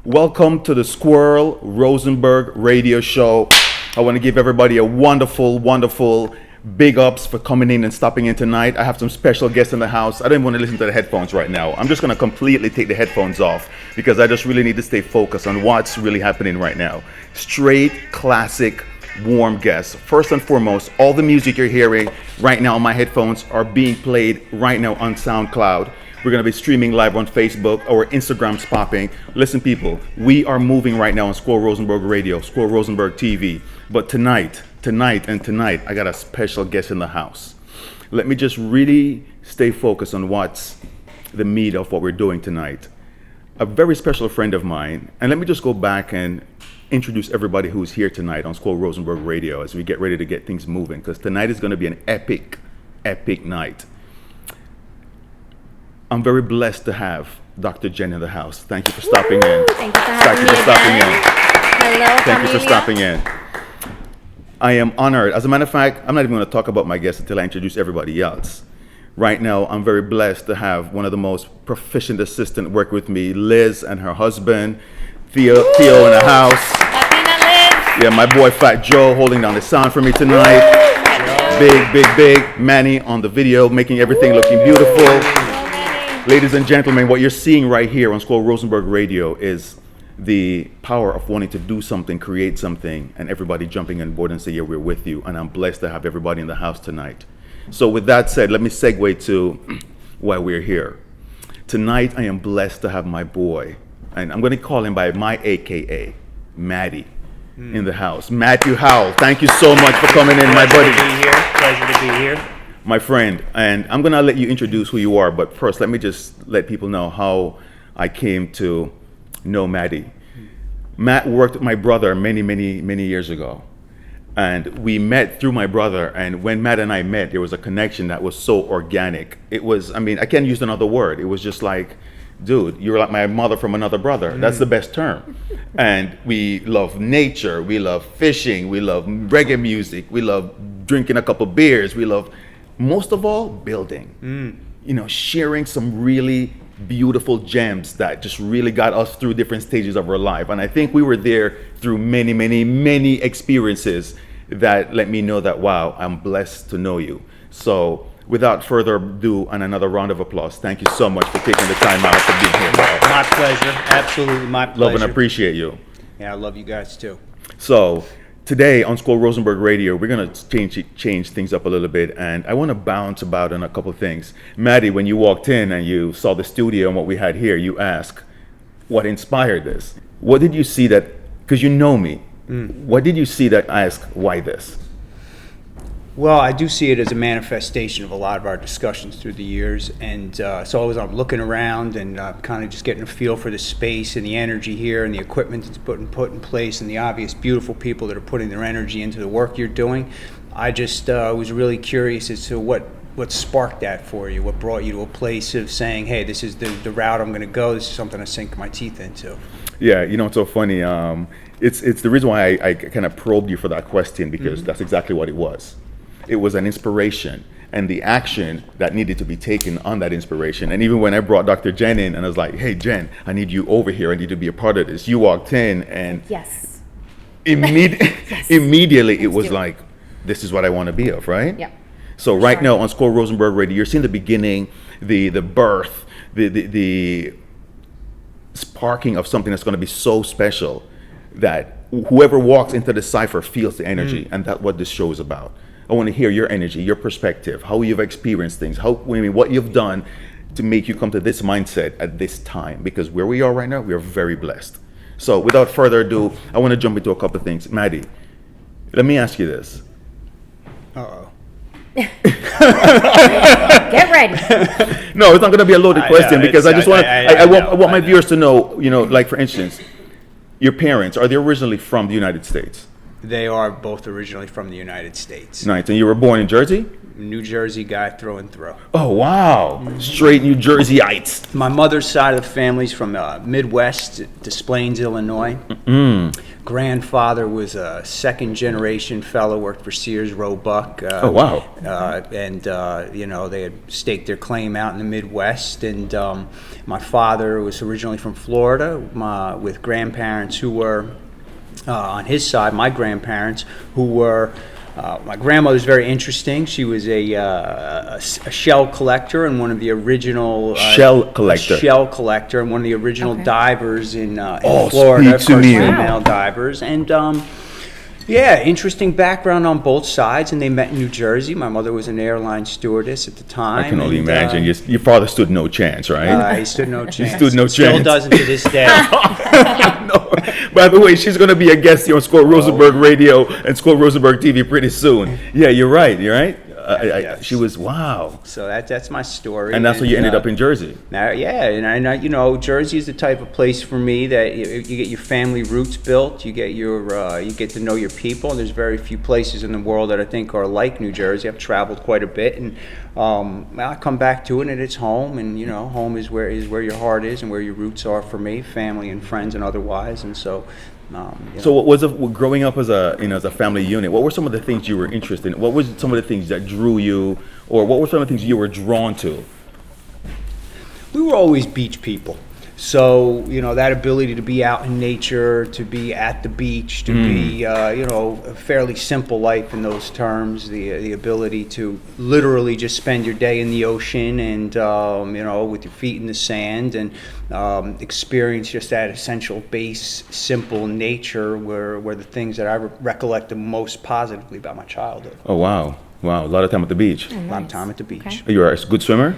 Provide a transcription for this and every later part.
Welcome to the Squirrel Rosenberg radio show. I want to give everybody a wonderful, wonderful big ups for coming in and stopping in tonight. I have some special guests in the house. I don't want to listen to the headphones right now. I'm just going to completely take the headphones off because I just really need to stay focused on what's really happening right now. Straight, classic, warm guests. First and foremost, all the music you're hearing right now on my headphones are being played right now on SoundCloud. We're going to be streaming live on Facebook. Our Instagram's popping. Listen, people, we are moving right now on Squirrel Rosenberg Radio, Squirrel Rosenberg TV. But tonight, I got a special guest in the house. Let me just really stay focused on what's the meat of what we're doing tonight. A very special friend of mine, and let me just go back and introduce everybody who's here tonight on Squirrel Rosenberg Radio as we get ready to get things moving, because tonight is going to be an epic night. I'm very blessed to have Dr. Jen in the house. Thank you for stopping in. Thank you for having me again. Hello, Thank you for stopping in. I am honored. As a matter of fact, I'm not even going to talk about my guests until I introduce everybody else. Right now, I'm very blessed to have one of the most proficient assistants work with me, Liz and her husband, Theo in the house. Liz. Yeah, my boy Fat Joe holding down the sound for me tonight. Big Manny on the video, making everything looking beautiful. Ladies and gentlemen, what you're seeing right here on Squirrel Rosenberg Radio is the power of wanting to do something, create something, and everybody jumping on board and say, yeah, we're with you. And I'm blessed to have everybody in the house tonight. So with that said, let me segue to why we're here. Tonight, I am blessed to have my boy, and I'm going to call him by my AKA, Matty, in the house. Matthew Howell, thank you so much for coming in, my buddy. Pleasure to be here. My friend, and I'm going to let you introduce who you are, but first let me just let people know how I came to know Matty. Matt worked with my brother many years ago, and we met through my brother, and when Matt and I met, there was a connection that was so organic. It was, I can't use another word. It was just like, dude, you're like my mother from another brother. That's the best term. And we love nature, we love fishing, we love reggae music, we love drinking a couple beers, we love, most of all, building. Sharing some really beautiful gems that just really got us through different stages of our life. And I think we were there through many experiences that let me know that, wow, I'm blessed to know you. So without further ado, and another round of applause, thank you so much for taking the time out to be here. My pleasure, absolutely my pleasure. Love and appreciate you. Yeah, I love you guys too. So today on Squirrel Rosenberg Radio, we're going to change things up a little bit, and I want to bounce about on a couple things. Maddie, when you walked in and you saw the studio and what we had here, you asked, what inspired this? What did you see that, because you know me, what did you see that asked, why this? Well, I do see it as a manifestation of a lot of our discussions through the years, and so I'm looking around and kind of just getting a feel for the space and the energy here and the equipment that's put in place and the obvious beautiful people that are putting their energy into the work you're doing. I just was really curious as to what sparked that for you, what brought you to a place of saying, hey, this is the route I'm going to go, this is something I sink my teeth into. Yeah, it's so funny. It's the reason why I kind of probed you for that question, because that's exactly what it was. It was an inspiration and the action that needed to be taken on that inspiration. And even when I brought Dr. Jen in and I was like, hey, Jen, I need you over here. I need to be a part of this. You walked in and yes. Immediately it was like, this is what I want to be of, right? Yeah. So right now on Squirrel Rosenberg Radio, you're seeing the beginning, the birth, the sparking of something that's going to be so special that whoever walks into the cipher feels the energy. And that's what this show is about. I want to hear your energy, your perspective, how you've experienced things, what you've done to make you come to this mindset at this time? Because where we are right now, we are very blessed. So without further ado, I want to jump into a couple of things. Maddie, let me ask you this. Uh-oh. Get ready. No, it's not going to be a loaded question because I just want I want my know. viewers to know, like for instance, your parents, are they originally from the United States? They are both originally from the United States. Nice. And you were born in Jersey? New Jersey guy through and through. Oh, wow. Straight New Jerseyites. My mother's side of the family's from Midwest, Des Plaines, Illinois. Grandfather was a second-generation fellow, worked for Sears Roebuck. Oh, wow. They had staked their claim out in the Midwest. And my father was originally from Florida with grandparents who were, on his side, my grandparents, who were... my grandmother's very interesting. She was a shell collector and one of the original shell collector and one of the original divers in Oh, Florida. speak to me. Female divers, and interesting background on both sides. And they met in New Jersey. My mother was an airline stewardess at the time. I can only imagine. Your father stood no chance, right? He stood no chance. stood no Still chance. doesn't to this day. No. By the way, she's going to be a guest here on Score Rosenberg Radio and Score Rosenberg TV pretty soon. Yeah, you're right. Yes. She was, wow. So that's my story. And that's why you ended up in Jersey. Jersey is the type of place for me that you get your family roots built. You get you get to know your people. And there's very few places in the world that I think are like New Jersey. I've traveled quite a bit, and I come back to it, and it's home. And home is where your heart is, and where your roots are for me, family and friends and otherwise. And so. So what was it growing up as a family unit? What were some of the things you were interested in? What was some of the things that drew you, or what were some of the things you were drawn to? We were always beach people. So, that ability to be out in nature, to be at the beach, to be, a fairly simple life in those terms, the ability to literally just spend your day in the ocean and, with your feet in the sand and experience just that essential base, simple nature were the things that I recollect the most positively about my childhood. Oh, wow. Wow, a lot of time at the beach. Oh, nice. A lot of time at the beach. Okay. You are a good swimmer?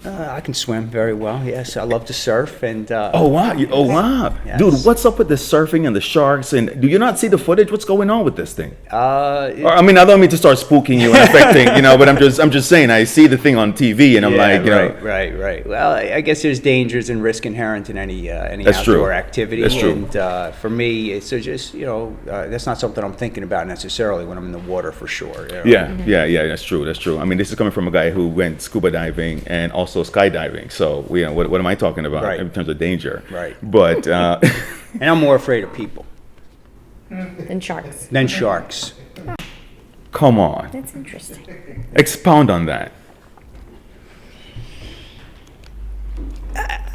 I can swim very well, yes. I love to surf. And Oh, wow. Wow. Yes. Dude, what's up with the surfing and the sharks? And do you not see the footage? What's going on with this thing? I don't mean to start spooking you and affecting, but I'm just saying, I see the thing on TV and I'm Right. Well, I guess there's dangers and risk inherent in any That's outdoor true. activity. That's true. And for me, it's just, that's not something I'm thinking about necessarily when I'm in the water for sure. Yeah, that's true. I mean, this is coming from a guy who went scuba diving and also skydiving. So, what am I talking about Right. in terms of danger? Right. But, And I'm more afraid of people Then sharks. than sharks. come on. That's interesting. Expound on that.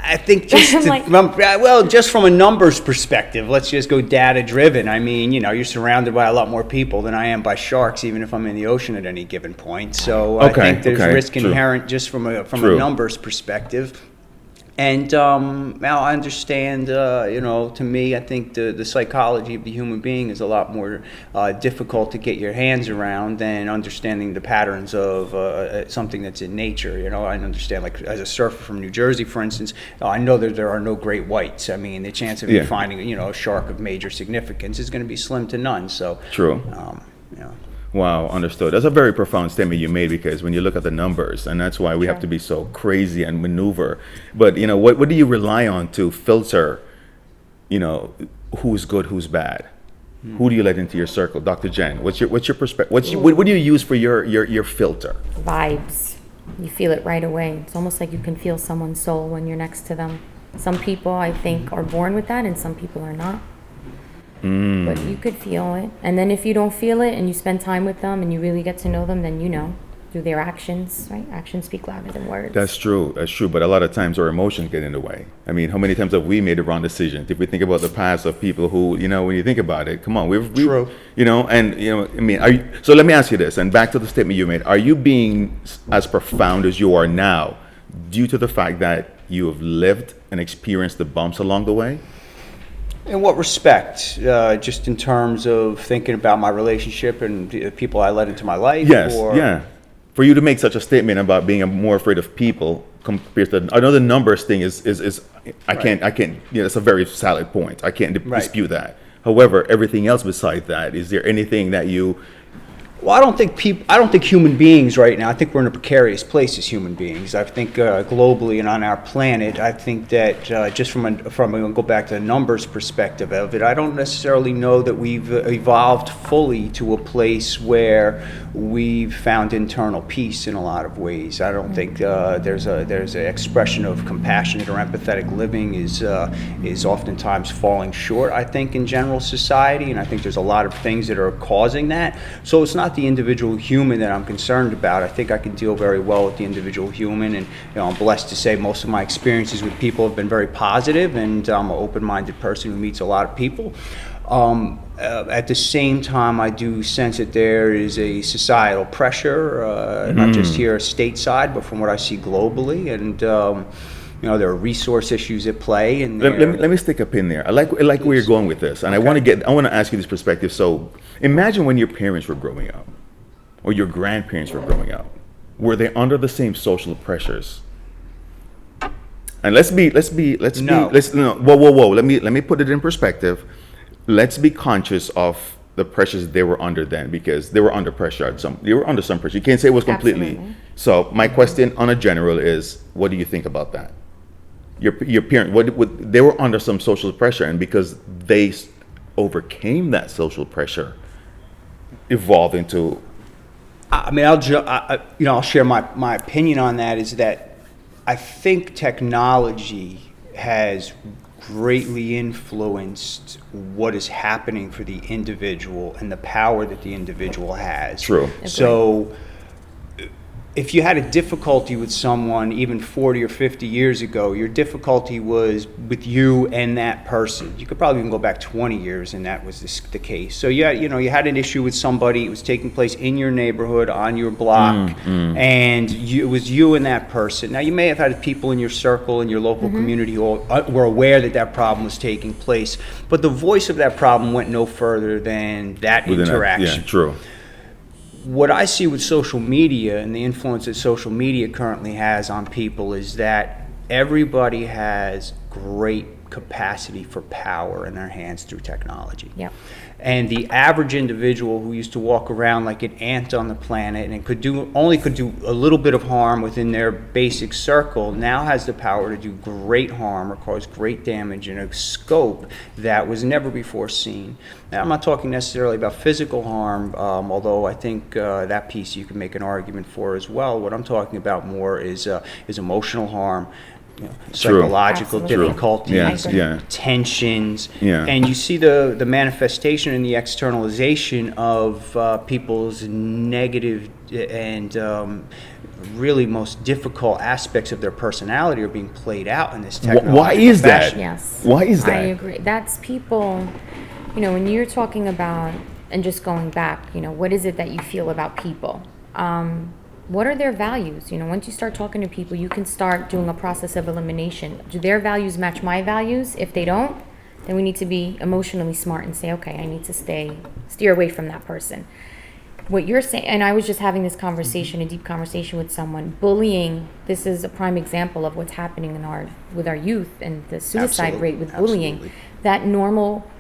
I think just just from a numbers perspective, let's just go data driven. I mean, you're surrounded by a lot more people than I am by sharks, even if I'm in the ocean at any given point. So I think there's risk true. inherent just from a True. numbers perspective. And now I understand, to me, I think the psychology of the human being is a lot more difficult to get your hands around than understanding the patterns of something that's in nature. I understand, like as a surfer from New Jersey, for instance, I know that there are no great whites. I mean, the chance of you finding, a shark of major significance is going to be slim to none. So True. Wow, understood. That's a very profound statement you made, because when you look at the numbers, and that's why we have to be so crazy and maneuver. But what do you rely on to filter, who's good, who's bad? Who do you let into your circle, Dr. Jen? What's your perspective? What do you use for your filter? Vibes. You feel it right away. It's almost like you can feel someone's soul when you're next to them. Some people, I think, are born with that, and some people are not. But you could feel it. And then if you don't feel it and you spend time with them and you really get to know them, then through their actions, right? Actions speak louder than words. That's true. But a lot of times our emotions get in the way. I mean, how many times have we made the wrong decisions? If we think about the past of people who, when you think about it, come on, True. So let me ask you this, and back to the statement you made. Are you being as profound as you are now due to the fact that you have lived and experienced the bumps along the way? In what respect? Just in terms of thinking about my relationship and the people I let into my life? Yes, or? yeah. For you to make such a statement about being more afraid of people compared to, I know the numbers thing is I can't, it's a very salid point. I can't Right. dispute that. However, everything else besides that, is there anything that you, Well, I don't think human beings right now, I think we're in a precarious place as human beings. I think globally and on our planet, I think that just I'll go back to the numbers perspective of it, I don't necessarily know that we've evolved fully to a place where we've found internal peace in a lot of ways. I don't think there's an expression of compassionate or empathetic living is oftentimes falling short, I think, in general society, and I think there's a lot of things that are causing that. So it's not the individual human that I'm concerned about. I think I can deal very well with the individual human, and I'm blessed to say most of my experiences with people have been very positive, and I'm an open-minded person who meets a lot of people. At the same time, I do sense that there is a societal pressure, not just here stateside, but from what I see globally, and there are resource issues at play. And let me stick a pin there. I like where you're going with this, and Okay. I want to ask you this perspective. So imagine when your parents were growing up, or your grandparents were growing up, were they under the same social pressures? And whoa. Let me put it in perspective. Let's be conscious of the pressures they were under then, because they were under pressure they were under some pressure. You can't say it was completely. Absolutely. So my question on a general is, what do you think about that? Your parent, they were under some social pressure, and because they overcame that social pressure, evolved into. I mean, I'll share my opinion on that, is that I think technology has greatly influenced what is happening for the individual and the power that the individual has. True. So if you had a difficulty with someone even 40 or 50 years ago, your difficulty was with you and that person. You could probably even go back 20 years and that was the case. So you had an issue with somebody, it was taking place in your neighborhood, on your block, and it was you and that person. Now you may have had people in your circle, in your local community who were aware that problem was taking place, but the voice of that problem went no further than that interaction. Yeah, true. What I see with social media and the influence that social media currently has on people is that everybody has great capacity for power in their hands through technology. Yep. And the average individual who used to walk around like an ant on the planet and could do a little bit of harm within their basic circle now has the power to do great harm or cause great damage in a scope that was never before seen. Now, I'm not talking necessarily about physical harm, although I think that piece you can make an argument for as well. What I'm talking about more is emotional harm. Psychological Absolutely. difficulties, Yeah. tensions, Yeah. and you see the manifestation and the externalization of people's negative and really most difficult aspects of their personality are being played out in this technology. Why is that? Yes. Why is that? I agree. That's people, when you're talking about, and just going back, what is it that you feel about people? What are their values? Once you start talking to people, you can start doing a process of elimination. Do their values match my values? If they don't, then we need to be emotionally smart and say, okay, I need to steer away from that person. What you're saying, and I was just having this conversation, a deep conversation with someone, bullying, this is a prime example of what's happening with our youth and the suicide rate with bullying. Absolutely. That normal,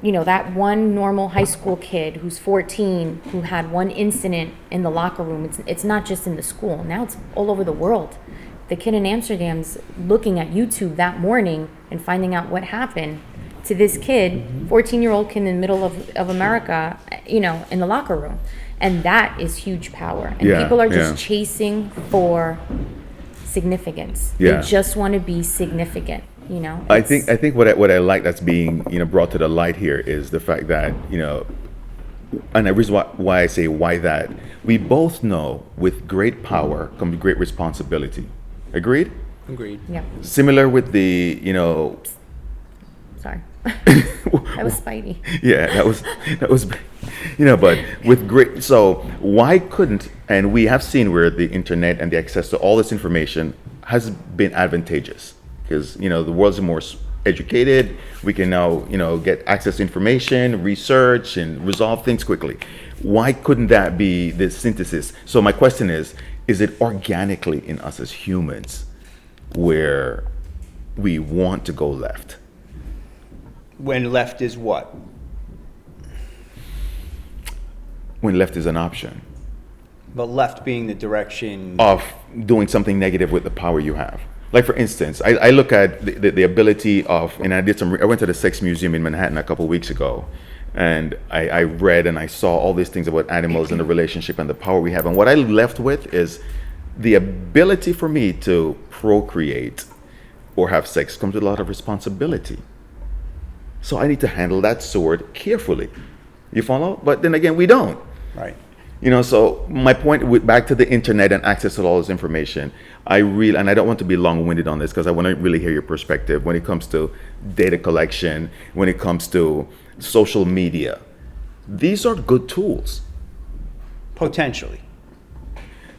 that one normal high school kid who's 14 who had one incident in the locker room, it's not just in the school, now it's all over the world. The kid in Amsterdam's looking at YouTube that morning and finding out what happened to this kid, 14-year-old kid in the middle of America, in the locker room. And that is huge power. And people are just chasing for significance. Yeah. They just want to be significant, I think what I like that's being brought to the light here is the fact that and the reason why I say why that, we both know with great power comes great responsibility. Agreed? Agreed. Yeah. Similar with the Sorry. That was Spidey. Yeah, that was but with great, so why couldn't, and we have seen where the internet and the access to all this information has been advantageous, because the world's more educated, we can now get access to information, research, and resolve things quickly. Why couldn't that be the synthesis? So my question is is it organically in us as humans where we want to go left? When left is what? When left is an option But left being the direction. of doing something negative with the power you have. Like for instance, I look at the ability of, and I went to the Sex Museum in Manhattan a couple of weeks ago, and I read and I saw all these things about animals and the relationship and the power we have. And what I left with is the ability for me to procreate or have sex comes with a lot of responsibility. So I need to handle that sword carefully. You follow? But then again, we don't. Right. You know, so my point back to the internet and access to all this information, and I don't want to be long-winded on this because I want to really hear your perspective when it comes to data collection, when it comes to social media. These are good tools. Potentially.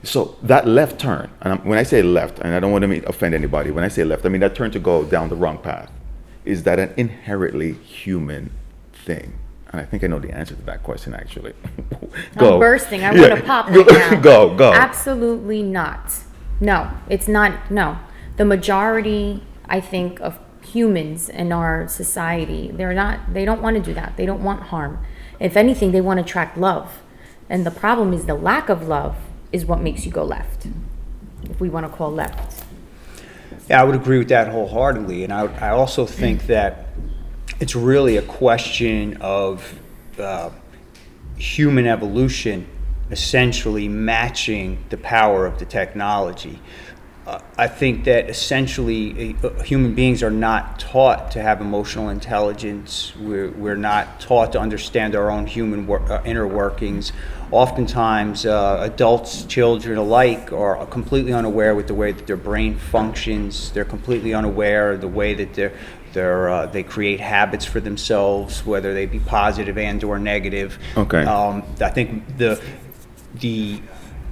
So that left turn, and when I say left, and I don't want to offend anybody, when I say left, I mean that turn to go down the wrong path. Is that an inherently human thing? And I think I know the answer to that question, actually. Go. I'm bursting. I want to pop right now. Go. Absolutely not. No, it's not. No. The majority, I think, of humans in our society, they don't want to do that. They don't want harm. If anything, they want to attract love. And the problem is the lack of love is what makes you go left, if we want to call left. Yeah, I would agree with that wholeheartedly. And I also think that it's really a question of human evolution essentially matching the power of the technology. I think that essentially human beings are not taught to have emotional intelligence. We're not taught to understand our own human inner workings. Oftentimes, adults, children alike are completely unaware with the way that their brain functions. They're completely unaware of the way that they create habits for themselves, whether they be positive and or negative. Okay. I think the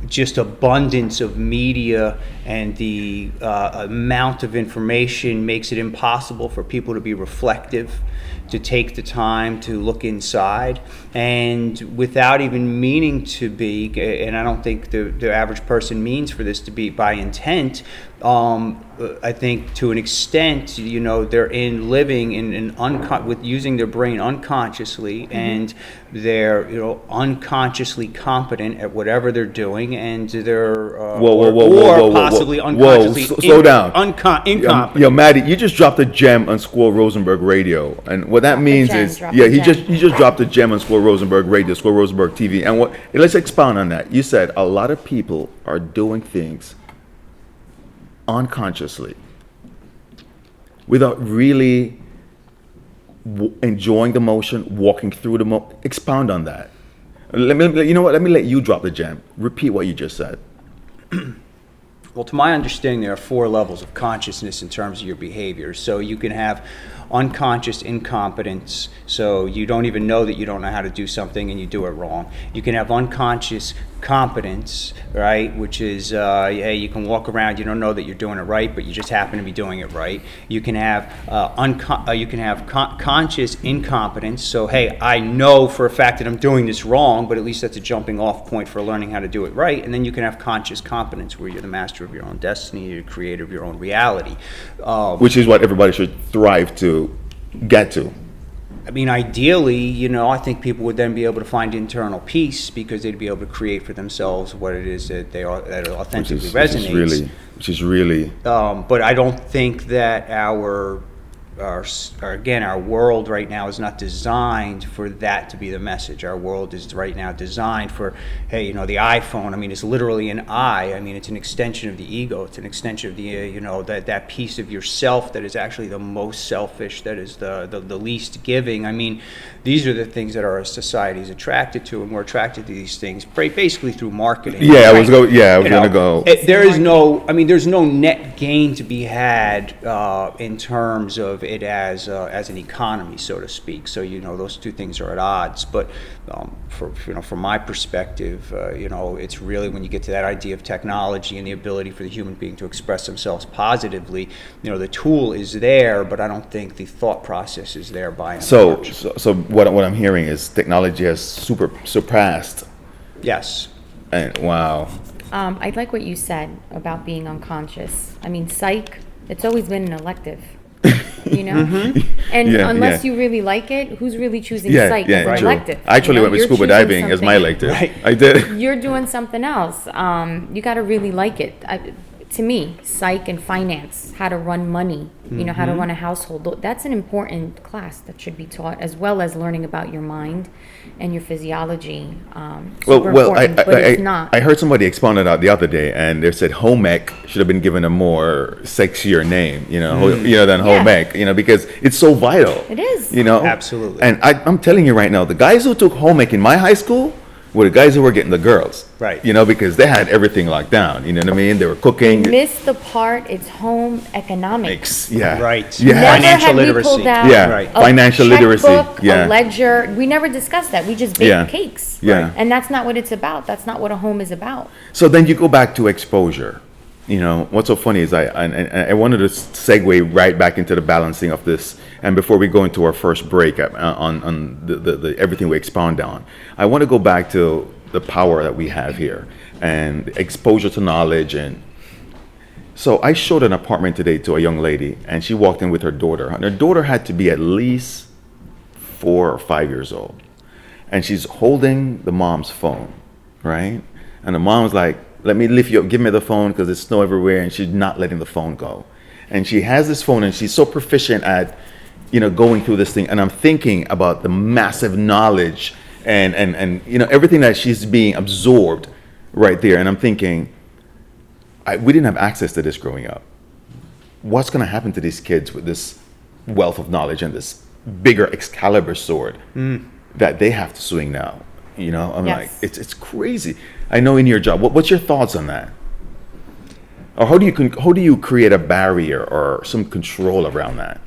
just abundance of media and the amount of information makes it impossible for people to be reflective, to take the time to look inside, and without even meaning to be, and I don't think the average person means for this to be by intent, I think to an extent, they're living with using their brain unconsciously, and they're unconsciously competent at whatever they're doing, and they're possibly unconsciously slow down. Incompetent. Yo, Maddie, you just dropped a gem on Squirrel Rosenberg Radio, and what that means is, he just dropped a gem on Squirrel Rosenberg Radio, Squirrel Rosenberg TV, and let's expound on that. You said a lot of people are doing things unconsciously without really enjoying the motion, walking through the motion. Expound on that. Let me let you drop the gem. Repeat what you just said. Well, to my understanding, there are 4 levels of consciousness in terms of your behavior. So you can have unconscious incompetence, so you don't even know that you don't know how to do something and you do it wrong. You can have unconscious competence, right, which is you can walk around, you don't know that you're doing it right, but you just happen to be doing it right. You can have conscious incompetence, so hey, I know for a fact that I'm doing this wrong, but at least that's a jumping off point for learning how to do it right. And then you can have conscious competence, where you're the master of your own destiny, you're the creator of your own reality, which is what everybody should thrive to get to. I mean, ideally, I think people would then be able to find internal peace, because they'd be able to create for themselves what it is that that authentically resonates. Which is really. But I don't think that our world right now is not designed for that to be the message. Our world is right now designed for, hey, the iPhone, I mean, it's literally an eye. I mean, it's an extension of the ego. It's an extension of the, that piece of yourself that is actually the most selfish, that is the least giving. I mean, these are the things that our society is attracted to, and we're attracted to these things basically through marketing. Yeah, I was going to go. There's no net gain to be had in terms of it as an economy, so to speak. So those two things are at odds. But from my perspective, it's really when you get to that idea of technology and the ability for the human being to express themselves positively, the tool is there, but I don't think the thought process is there by and large. So what I'm hearing is technology has surpassed. Yes. And wow. I like what you said about being unconscious. I mean, psych, it's always been an elective, you know? And Yeah, unless yeah. you really like it, who's really choosing Yeah, psych yeah, as an true. elective? I actually You know, went with you're scuba choosing diving as my something- elective. Right. I did. You're doing something else. You got to really like it. To me, psych and finance, how to run money, you know, how to run a household. That's an important class that should be taught, as well as learning about your mind and your physiology. Super important, but it's not. I heard somebody expound it out the other day, and they said home ec should have been given a more sexier name, you know, than home Yeah. ec, you know, because it's so vital. It is. You know, Absolutely. And I'm telling you right now, the guys who took home ec in my high school were the guys who were getting the girls. Right. You know, because they had everything locked down. You know what I mean? They were cooking. Miss the part, it's home economics. Yeah. Right. Yeah. Never Financial have we literacy. pulled out Yeah. Right. a Financial literacy. checkbook, Yeah. a ledger. We never discussed that. We just bake Yeah. cakes. Yeah. And that's not what it's about. That's not what a home is about. So then you go back to exposure. You know, what's so funny is I wanted to segue right back into the balancing of this. And before we go into our first break on the everything we expound on, I want to go back to the power that we have here and exposure to knowledge. And so I showed an apartment today to a young lady, and she walked in with her daughter. And her daughter had to be at least 4 or 5 years old. And she's holding the mom's phone, right? And the mom's like, let me lift you up, give me the phone because there's snow everywhere, and she's not letting the phone go. And she has this phone, and she's so proficient at, you know, going through this thing. And I'm thinking about the massive knowledge and you know, everything that she's being absorbed right there. And I'm thinking, we didn't have access to this growing up. What's going to happen to these kids with this wealth of knowledge and this bigger Excalibur sword that they have to swing now? You know, I'm Yes. like, it's crazy. I know in your job, what's your thoughts on that? Or how do you create a barrier or some control around that?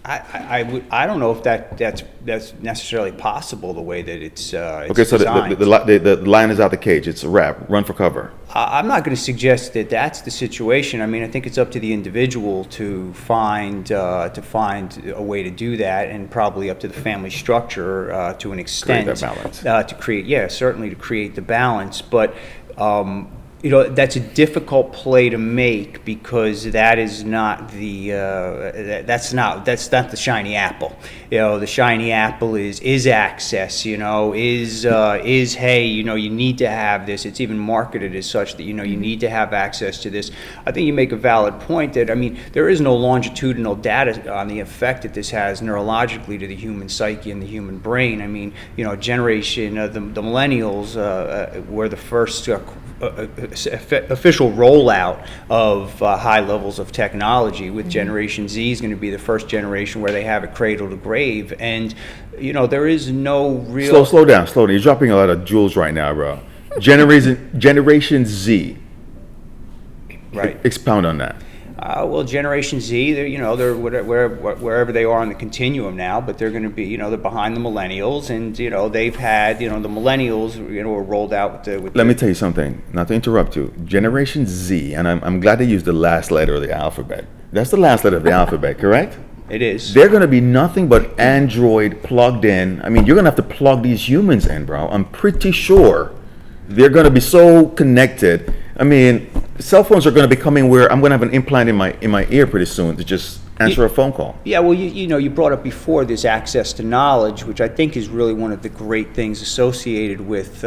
I don't know if that's necessarily possible the way that it's Okay, so designed. the lion is out the cage. It's a wrap. Run for cover. I'm not going to suggest that that's the situation. I mean, I think it's up to the individual to find a way to do that, and probably up to the family structure to an extent. Create that balance. Certainly to create the balance, but. You know, that's a difficult play to make because that is not the that's not the shiny apple. You know, the shiny apple is access. You know, is hey, you know, you need to have this. It's even marketed as such that, you know, you need to have access to this. I think you make a valid point that, I mean, there is no longitudinal data on the effect that this has neurologically to the human psyche and the human brain. I mean, you know, generation the millennials were the first official rollout of high levels of technology. With Generation Z is going to be the first generation where they have it cradle to grave, and you know, there is no real Slow down. You're dropping a lot of jewels right now, bro. Generation Z. right. Expound on that. Well, Generation Z, they're wherever they are on the continuum now, but they're going to be, you know, they're behind the millennials, and you know, they've had, you know, the millennials, you know, were rolled out with Let me tell you something, not to interrupt you. Generation Z, and I'm glad they used the last letter of the alphabet. That's the last letter of the alphabet, correct? It is. They're going to be nothing but Android plugged in. I mean, you're going to have to plug these humans in, bro. I'm pretty sure they're going to be so connected. I mean, cell phones are going to be coming where I'm going to have an implant in my ear pretty soon to just answer a phone call. Yeah, well, you know, you brought up before this access to knowledge, which I think is really one of the great things associated with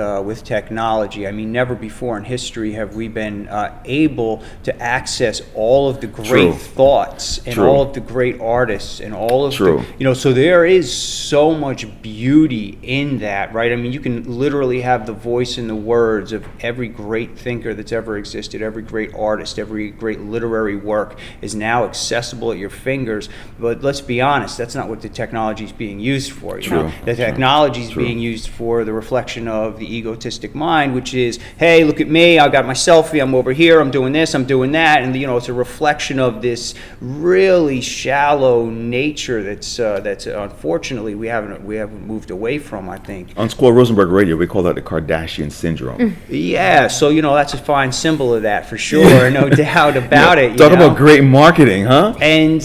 technology. I mean, never before in history have we been able to access all of the great True. thoughts and True. all of the great artists and all of True. the, you know, so there is so much beauty in that, right? I mean, you can literally have the voice and the words of every great thinker that's ever existed, every great artist, every great literary work is now accessible at your fingers. But let's be honest, that's not what the technology is being used for. You know, the technology is being used for the reflection of the egotistic mind, which is, hey, look at me, I got my selfie, I'm over here, I'm doing this, I'm doing that, and you know, it's a reflection of this really shallow nature that's unfortunately we haven't moved away from, I think. On Squirrel Rosenberg Radio, we call that the Kardashian syndrome. Yeah, so you know, that's a fine symbol of that for sure, no doubt about it. Talk about great marketing, huh? And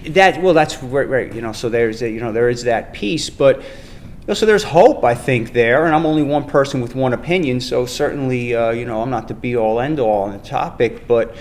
that's where, right, you know, so there is that piece, but So there's hope, I think, there, and I'm only one person with one opinion, so certainly, I'm not the be-all, end-all on the topic, but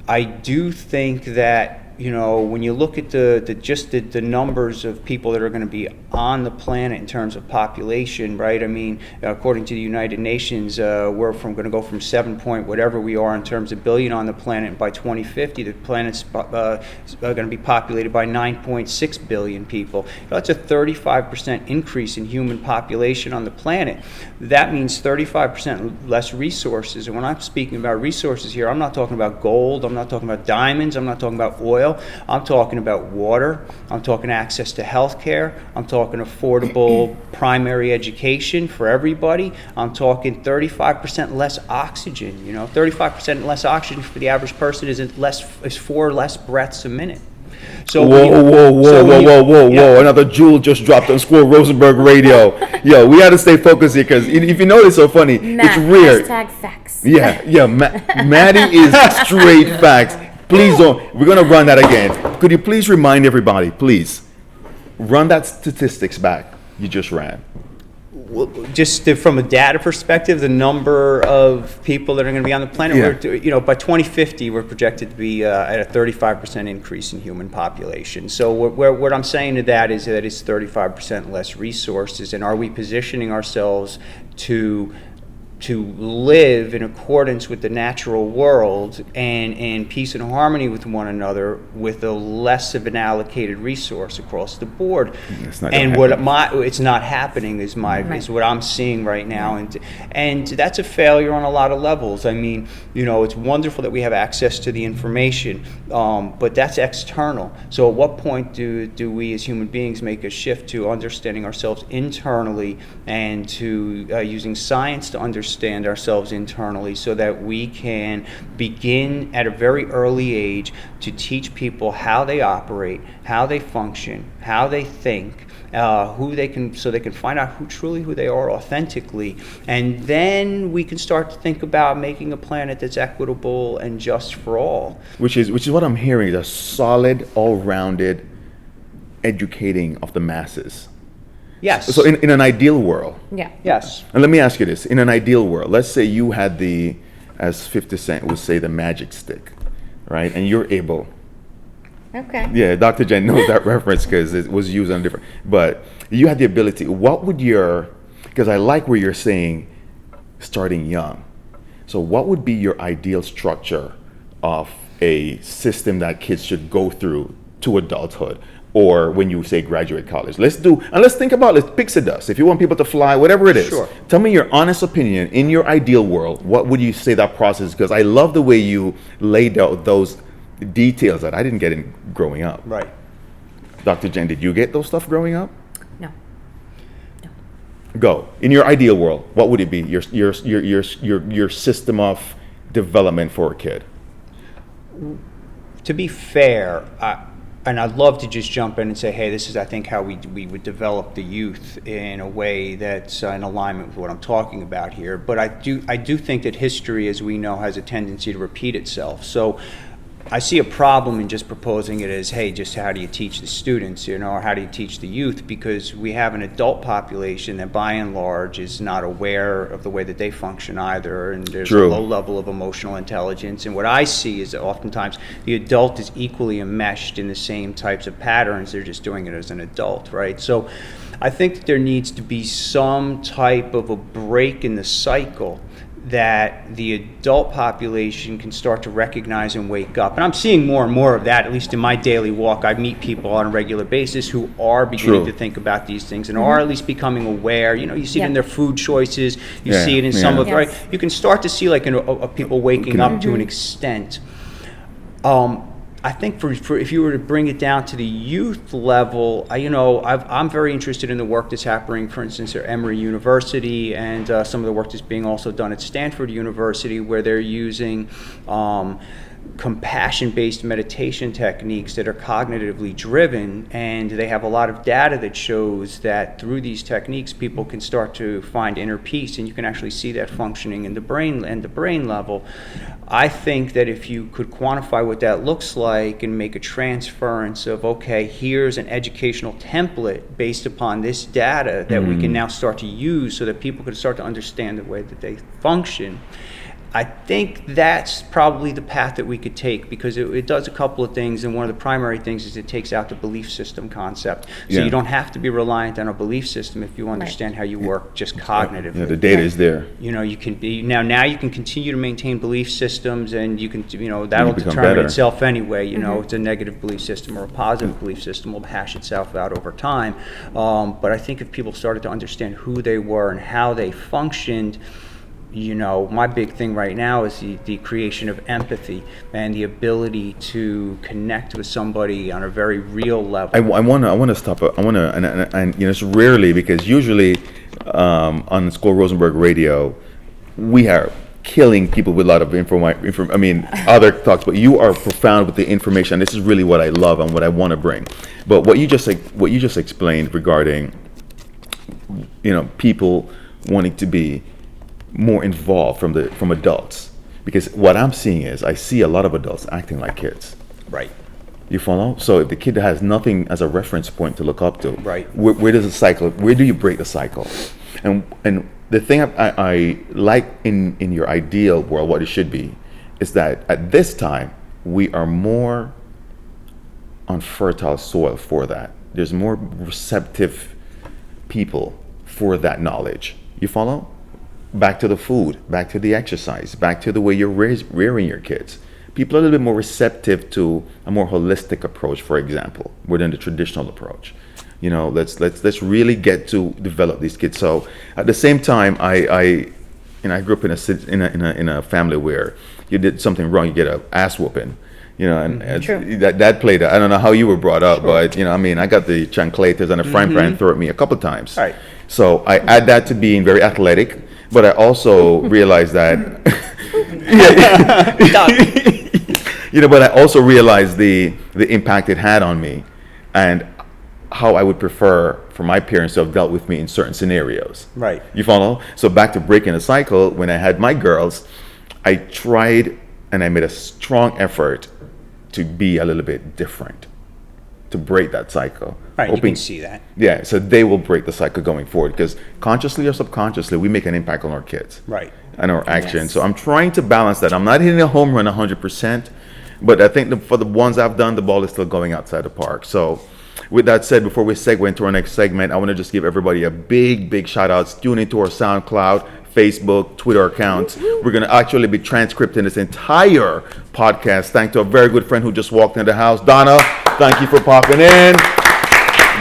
I do think that, when you look at the numbers of people that are going to be on the planet in terms of population, right? I mean, according to the United Nations, we're going to go from 7 point whatever we are in terms of billion on the planet, and by 2050, the planet's going to be populated by 9.6 billion people. That's a 35% increase in human population on the planet. That means 35% less resources. And when I'm speaking about resources here, I'm not talking about gold, I'm not talking about diamonds, I'm not talking about oil. I'm talking about water, I'm talking access to health care, I'm talking affordable primary education for everybody, I'm talking 35% less oxygen. 35% less oxygen for the average person is 4 less breaths a minute. So whoa. Another jewel just dropped on Squirrel Rosenberg Radio. Yo, we had to stay focused here because if you know it's so funny, it's weird. #facts. Yeah. Maddie is straight facts. Please don't. We're going to run that again. Could you please remind everybody, please, run that statistics back you just ran. Well, just from a data perspective, the number of people that are going to be on the planet, by 2050, we're projected to be at a 35% increase in human population. So what I'm saying to that is that it's 35% less resources, and are we positioning ourselves to live in accordance with the natural world and in peace and harmony with one another with a less of an allocated resource across the board? It's not it's not happening is what I'm seeing right now, and that's a failure on a lot of levels. I mean, it's wonderful that we have access to the information, but that's external. So at what point do we as human beings make a shift to understanding ourselves internally and to using science to understand ourselves internally so that we can begin at a very early age to teach people how they operate, how they function, how they think, so they can find out who they are authentically, and then we can start to think about making a planet that's equitable and just for all. Which is what I'm hearing, a solid, all-rounded educating of the masses. Yes. So in an ideal world. Yeah. Yes. And let me ask you this. In an ideal world, let's say you had as 50 Cent would say, the magic stick, right? And you're able. Okay. Yeah, Dr. Jen knows that reference because it was used on different. But you had the ability. What would because I like where you're saying starting young. So what would be your ideal structure of a system that kids should go through to adulthood? Or when you say graduate college, let's think about pixie dust. If you want people to fly, whatever it is, sure. Tell me your honest opinion. In your ideal world, what would you say that process? Because I love the way you laid out those details that I didn't get in growing up. Right. Dr. Jen, did you get those stuff growing up? No. Go. In your ideal world, what would it be? Your system of development for a kid. To be fair, and I'd love to just jump in and say, hey, this is, I think, how we would develop the youth in a way that's in alignment with what I'm talking about here. But I do think that history, as we know, has a tendency to repeat itself. So I see a problem in just proposing it as, hey, just how do you teach the students, or how do you teach the youth? Because we have an adult population that, by and large, is not aware of the way that they function either, and there's True. a low level of emotional intelligence. And what I see is that oftentimes the adult is equally enmeshed in the same types of patterns. They're just doing it as an adult, right? So I think that there needs to be some type of a break in the cycle that the adult population can start to recognize and wake up. And I'm seeing more and more of that, at least in my daily walk. I meet people on a regular basis who are beginning to think about these things and are at least becoming aware. You see it in their food choices. You see it in some of, right? You can start to see people waking up to an extent. I think for if you were to bring it down to the youth level, I'm very interested in the work that's happening, for instance, at Emory University, and some of the work that's being also done at Stanford University, where they're using compassion-based meditation techniques that are cognitively driven, and they have a lot of data that shows that through these techniques people can start to find inner peace, and you can actually see that functioning in the brain and the brain level. I think that if you could quantify what that looks like and make a transference of, okay, here's an educational template based upon this data that we can now start to use so that people can start to understand the way that they function, I think that's probably the path that we could take, because it does a couple of things, and one of the primary things is it takes out the belief system concept. So you don't have to be reliant on a belief system if you understand how you work just cognitively. Yeah, the data is there. You know, you can be now you can continue to maintain belief systems, and you can, that'll determine better. itself anyway. It's a negative belief system or a positive belief system will hash itself out over time. But I think if people started to understand who they were and how they functioned, my big thing right now is the creation of empathy and the ability to connect with somebody on a very real level. I want to stop. And it's rarely, because usually on School Rosenberg Radio, we are killing people with a lot of other talks, but you are profound with the information. This is really what I love and what I want to bring. But what you just explained regarding, people wanting to be more involved from adults, because what I'm seeing is I see a lot of adults acting like kids. Right. You follow? So if the kid has nothing as a reference point to look up to, right, where does the cycle? Where do you break the cycle? And the thing I like in your ideal world, what it should be, is that at this time we are more on fertile soil for that. There's more receptive people for that knowledge. You follow? Back to the food, back to the exercise, back to the way you're rearing your kids. People are a little bit more receptive to a more holistic approach, for example, within the traditional approach. Let's really get to develop these kids. So at the same time, I grew up in a family where you did something wrong, you get an ass whooping. And that played. I don't know how you were brought up, but I got the chancletas and a frying pan thrown at me a couple of times. Right. So I add that to being very athletic. But I also realized that, but I also realized the impact it had on me, and how I would prefer for my parents to have dealt with me in certain scenarios. Right. You follow? So back to breaking the cycle, when I had my girls, I tried and I made a strong effort to be a little bit different, to break that cycle. Right, you can see that. Yeah, so they will break the cycle going forward, because consciously or subconsciously, we make an impact on our kids. Right. And our action. Yes. So I'm trying to balance that. I'm not hitting a home run 100%, but I think for the ones I've done, the ball is still going outside the park. So with that said, before we segue into our next segment, I want to just give everybody a big shout out. Tune into our SoundCloud, Facebook, Twitter accounts. We're going to actually be transcripting this entire podcast. Thanks to a very good friend who just walked in the house. Donna, thank you for popping in,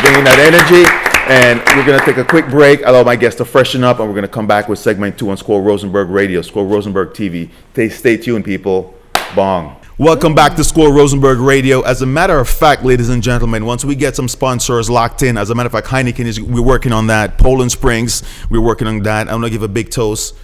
bringing that energy. And we're going to take a quick break, allow my guests to freshen up, and we're going to come back with segment 2 on Squirrel Rosenberg Radio, Squirrel Rosenberg TV. Stay tuned, people. Bong. Welcome back to Squirrel Rosenberg Radio. As a matter of fact, ladies and gentlemen, once we get some sponsors locked in, as a matter of fact, Heineken we're working on that. Poland Springs, we're working on that. I'm going to give a big toast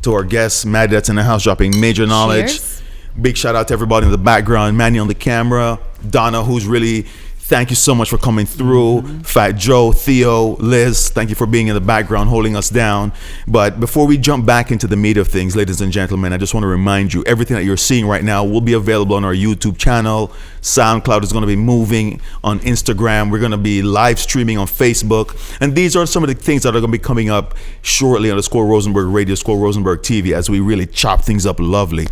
to our guest, Maddie, that's in the house, dropping major knowledge. Cheers. Big shout out to everybody in the background, Manny on the camera, Donna, who's really... Thank you so much for coming through. Fat Joe, Theo, Liz, thank you for being in the background, holding us down. But before we jump back into the meat of things, ladies and gentlemen, I just want to remind you, everything that you're seeing right now will be available on our YouTube channel. SoundCloud is going to be moving on Instagram. We're going to be live streaming on Facebook. And these are some of the things that are going to be coming up shortly on the Squirrel Rosenberg Radio, Squirrel Rosenberg TV, as we really chop things up lovely.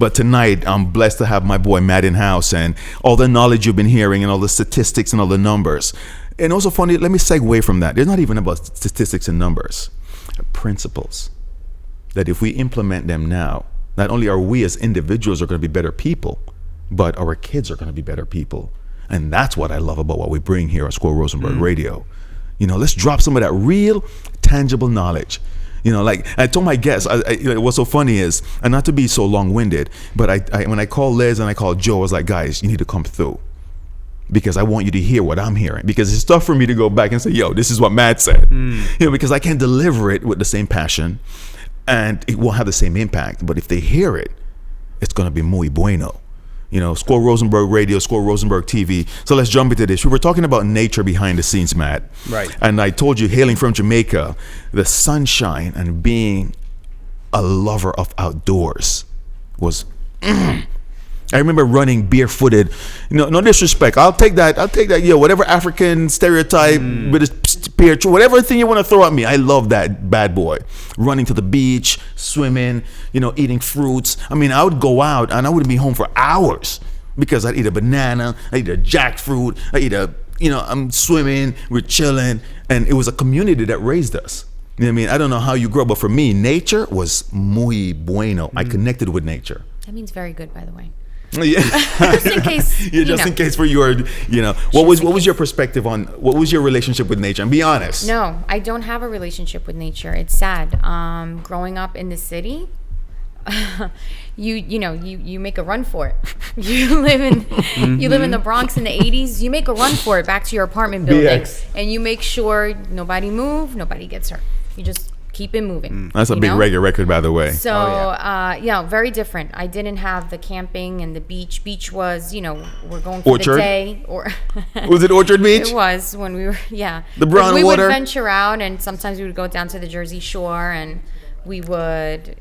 But tonight, I'm blessed to have my boy Matt in house, and all the knowledge you've been hearing and all the statistics and all the numbers. And also funny, let me segue from that. It's not even about statistics and numbers. Principles. That if we implement them now, not only are we as individuals are going to be better people, but our kids are going to be better people. And that's what I love about what we bring here at Squirrel Rosenberg Radio. Let's drop some of that real, tangible knowledge. Like I told my guests, what's so funny is, and not to be so long-winded, but I when I call Liz and I call Joe, I was like, guys, you need to come through, because I want you to hear what I'm hearing, because it's tough for me to go back and say, yo, this is what Matt said, because I can't deliver it with the same passion and it won't have the same impact. But if they hear it, it's going to be muy bueno. Squirrel Rosenberg Radio, Squirrel Rosenberg TV. So let's jump into this. We were talking about nature behind the scenes, Matt. Right. And I told you, hailing from Jamaica, the sunshine and being a lover of outdoors was. I remember running barefooted. No disrespect. I'll take that. Whatever African stereotype with a spiritual, whatever thing you want to throw at me, I love that bad boy. Running to the beach, swimming, eating fruits. I mean, I would go out and I wouldn't be home for hours because I'd eat a banana, I'd eat a jackfruit, I'm swimming, we're chilling, and it was a community that raised us. You know what I mean? I don't know how you grew up, but for me, nature was muy bueno. I connected with nature. That means very good, by the way. Yeah. Just in case. In case for your, what was your perspective on, what was your relationship with nature? And be honest. No, I don't have a relationship with nature. It's sad. Growing up in the city, you make a run for it. You live in the Bronx in the 80s. You make a run for it back to your apartment building, and you make sure nobody move, nobody gets hurt. You just keep it moving. That's a big reggae record, by the way. So, very different. I didn't have the camping and the beach. Beach was, we're going for Orchard? the day. Or was it Orchard Beach? It was when we were, The brown we water? would venture out, and sometimes we would go down to the Jersey Shore, and we would,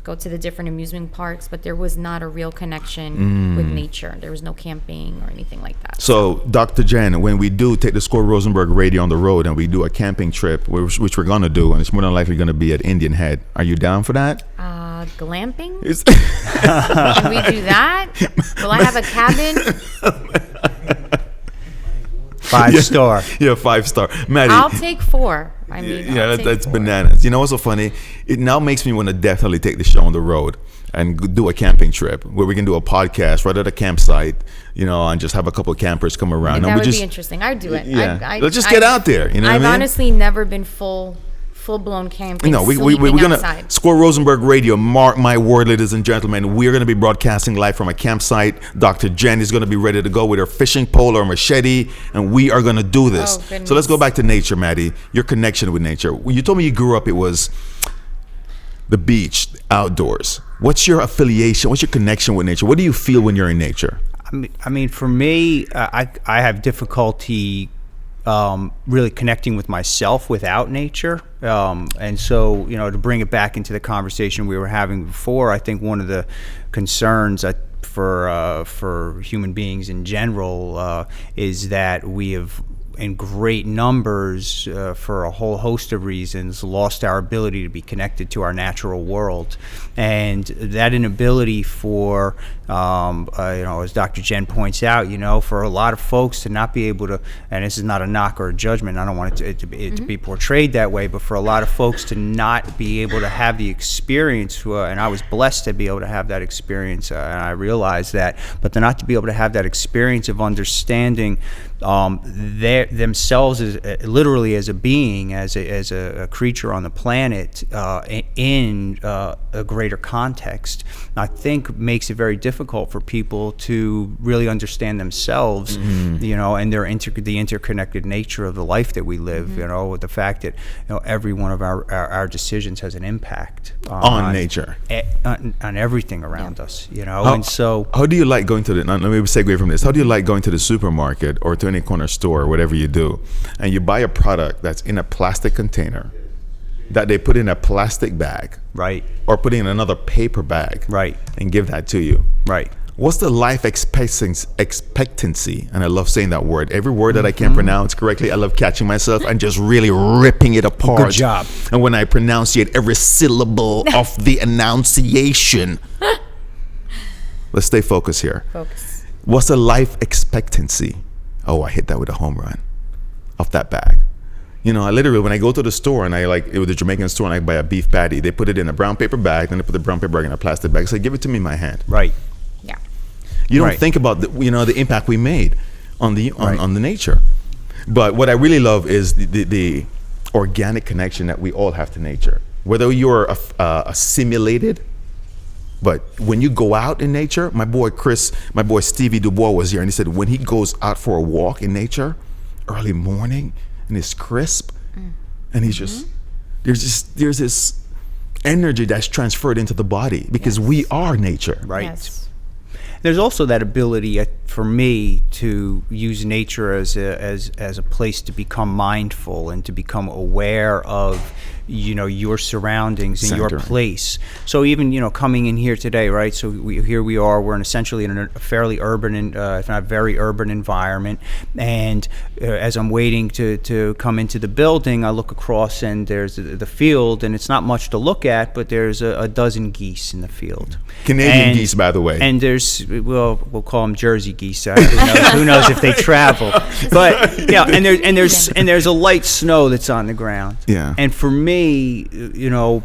go to the different amusement parks, but there was not a real connection with nature. There was no camping or anything like that. So, Dr. Jen, when we do take the Squirrel Rosenberg Radio on the road and we do a camping trip, which we're going to do, and it's more than likely going to be at Indian Head, are you down for that? Glamping? Can we do that? Will I have a cabin? 5-star. Yeah, 5-star. Maddie. I'll take 4. I mean, that's bananas. You know what's so funny? It now makes me want to definitely take the show on the road and do a camping trip where we can do a podcast right at a campsite, and just have a couple of campers come around. That would be interesting. I'd do it. Yeah. Let's just get out there. I've honestly never been full-blown camping. We're gonna Squirrel Rosenberg Radio. Mark my word, ladies and gentlemen, we're gonna be broadcasting live from a campsite. Dr. Jen is gonna be ready to go with her fishing pole or machete, and we are gonna do this. So let's go back to nature, Maddie. Your connection with nature. You told me you grew up. It was the beach, outdoors. What's your affiliation? What's your connection with nature? What do you feel when you're in nature? I mean, for me, I have difficulty really connecting with myself without nature. And so, to bring it back into the conversation we were having before, I think one of the concerns for human beings in general is that we have, in great numbers, for a whole host of reasons, lost our ability to be connected to our natural world. And that inability for, as Dr. Jen points out, for a lot of folks to not be able to, and this is not a knock or a judgment, I don't want it to be portrayed that way, but for a lot of folks to not be able to have the experience, and I was blessed to be able to have that experience, and I realized that, but to not to be able to have that experience of understanding themselves as literally as a being, as a creature on the planet, in a greater context, I think makes it very difficult for people to really understand themselves, and the interconnected nature of the life that we live, with the fact that every one of our decisions has an impact on nature, on everything around us, and so how do you like going to let me segue from this. How do you like going to the supermarket or to any corner store, whatever you do, and you buy a product that's in a plastic container that they put in a plastic bag, right, or put in another paper bag, right, and give that to you, right? What's the life expectancy? And I love saying that word. Every word that I can't pronounce correctly, I love catching myself and just really ripping it apart. Good job. And when I pronunciate every syllable of the enunciation. Let's stay focused here. Focus. What's the life expectancy? Oh, I hit that with a home run off that bag. I literally, when I go to the store and it was a Jamaican store and I buy a beef patty, they put it in a brown paper bag, then they put the brown paper bag in a plastic bag. So give it to me in my hand. Right. Yeah. You don't think about the impact we made on the nature. But what I really love is the organic connection that we all have to nature. Whether you're assimilated, but when you go out in nature, my boy Stevie Dubois was here, and he said when he goes out for a walk in nature, early morning, and it's crisp, and he's just there's this energy that's transferred into the body because we are nature. Right. Yes. There's also that ability for me to use nature as a place to become mindful and to become aware of your surroundings and your place. So even coming in here today, right? So here we are. We're essentially in a fairly urban, if not very urban environment. And as I'm waiting to come into the building, I look across and there's the field, and it's not much to look at, but there's a dozen geese in the field. Canadian geese, by the way. And we'll call them Jersey geese. Who knows if they travel? But and there's a light snow that's on the ground. Yeah. And for me,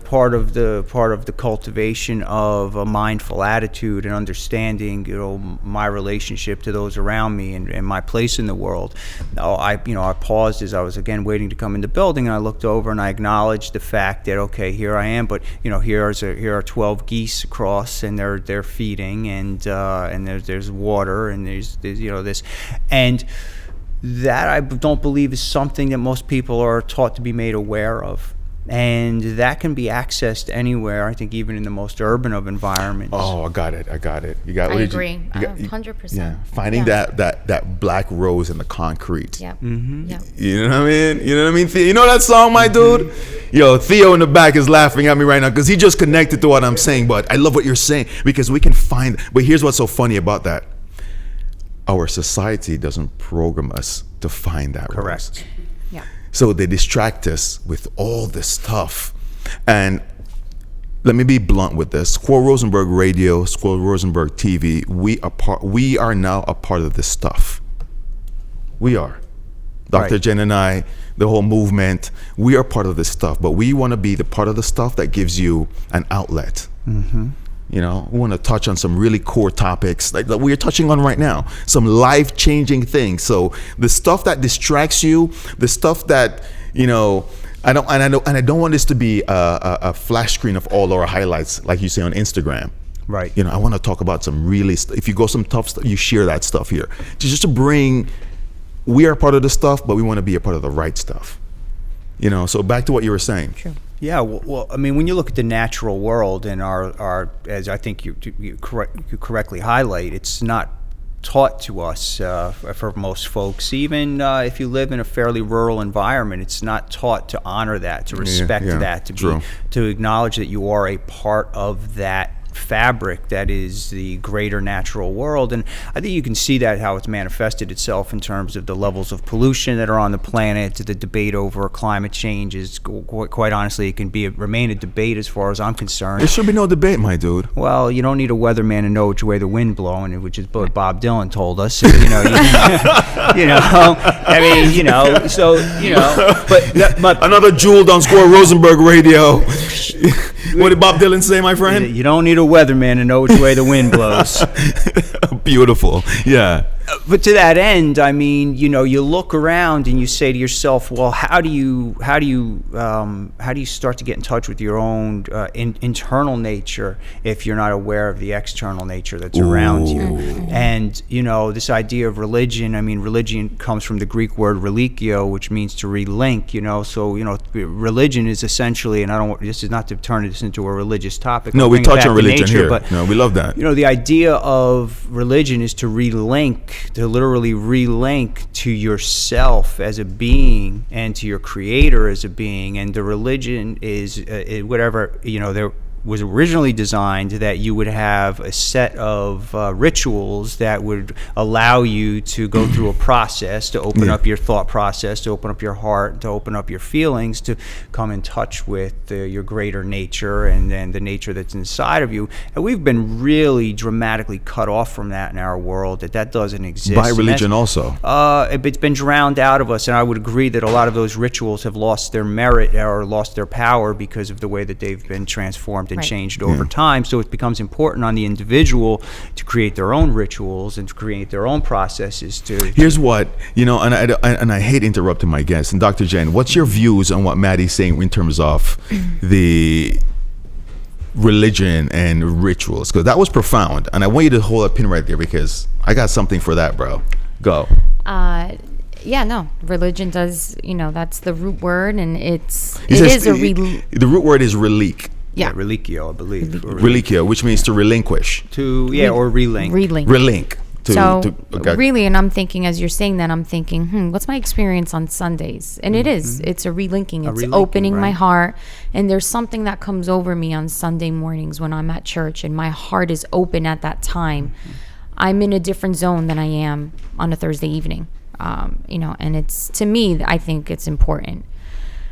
part of the cultivation of a mindful attitude and understanding, my relationship to those around me and my place in the world. I paused as I was again waiting to come in the building, and I looked over and I acknowledged the fact that okay, here I am, but here are 12 geese across, and they're feeding, and there's water, and there's this, and that I don't believe is something that most people are taught to be made aware of. And that can be accessed anywhere, I think, even in the most urban of environments. Oh, I got it. You got. I agree. 100%. Yeah, finding that black rose in the concrete. Yeah. Mm-hmm. Yeah. You know what I mean? Theo, you know that song, my dude? Yo, Theo in the back is laughing at me right now because he just connected to what I'm saying. But I love what you're saying because we can find. But here's what's so funny about that: our society doesn't program us to find that rose. Correct. Yeah. So they distract us with all this stuff. And let me be blunt with this. Squirrel Rosenberg Radio, Squirrel Rosenberg TV, we are now a part of this stuff. We are. Dr. Right. Jen and I, the whole movement, we are part of this stuff. But we want to be the part of the stuff that gives you an outlet. Mm-hmm. We want to touch on some really core topics like we're touching on right now, some life-changing things. So the stuff that distracts you, the stuff that I don't want this to be a flash screen of all our highlights, like you say on Instagram. Right. I want to talk about some really if you go some tough stuff, you share that stuff here, just to bring. We are part of the stuff, but we want to be a part of the right stuff. So back to what you were saying. True. Yeah, well, I mean, when you look at the natural world and our as I think you correctly highlight, it's not taught to us for most folks. Even if you live in a fairly rural environment, it's not taught to honor that, to respect that, to acknowledge that you are a part of that fabric that is the greater natural world. And I think you can see that how it's manifested itself in terms of the levels of pollution that are on the planet. The debate over climate change is quite honestly, it can remain a debate as far as I'm concerned. There should be no debate, my dude. Well, you don't need a weatherman to know which way the wind blowing, which is what Bob Dylan told us. But another jewel on Squirrel Rosenberg Radio. What did Bob Dylan say, my friend? You don't need a weatherman to know which way the wind blows. Beautiful. Yeah. But to that end, I mean, you look around and you say to yourself, well, how do you start to get in touch with your own internal nature if you're not aware of the external nature that's around you? And this idea of religion. I mean, religion comes from the Greek word religio, which means to relink. So religion is essentially, and this is not to turn this into a religious topic. No, we touch on religion nature, here. But no, we love that. The idea of religion is to relink. To literally relink to yourself as a being and to your creator as a being. And the religion is whatever, there was originally designed that you would have a set of rituals that would allow you to go through a process, to open up your thought process, to open up your heart, to open up your feelings, to come in touch with your greater nature and then the nature that's inside of you. And we've been really dramatically cut off from that in our world, that doesn't exist. By religion also. It's been drowned out of us, and I would agree that a lot of those rituals have lost their merit or lost their power because of the way that they've been transformed and changed over time. So it becomes important on the individual to create their own rituals and to create their own processes. Here's what, and I hate interrupting my guests. And Dr. Jen, what's your views on what Maddie's saying in terms of the religion and rituals? Because that was profound. And I want you to hold a pin right there because I got something for that, bro. Go. Religion does, that's the root word, and the root word is relique. Yeah. religio, I believe. Or Religio, which means to relinquish. or relink. Relink. Relink. Okay. Really, and I'm thinking, as you're saying that, I'm thinking, what's my experience on Sundays? And it's a relinking. It's relinking, opening my right. heart. And there's something that comes over me on Sunday mornings when I'm at church and my heart is open at that time. I'm in a different zone than I am on a Thursday evening. And it's, to me, I think it's important.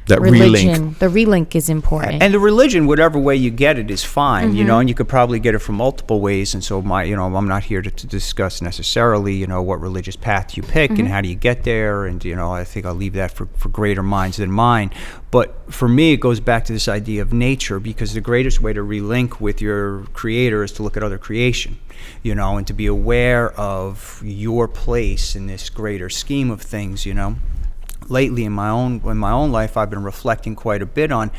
That relink. The relink is important. And the religion, whatever way you get it, is fine, and you could probably get it from multiple ways. And so I'm not here to discuss necessarily, what religious path you pick and how do you get there. And, I think I'll leave that for greater minds than mine. But for me, it goes back to this idea of nature, because the greatest way to relink with your creator is to look at other creation, and to be aware of your place in this greater scheme of things, Lately in my own life, I've been reflecting quite a bit on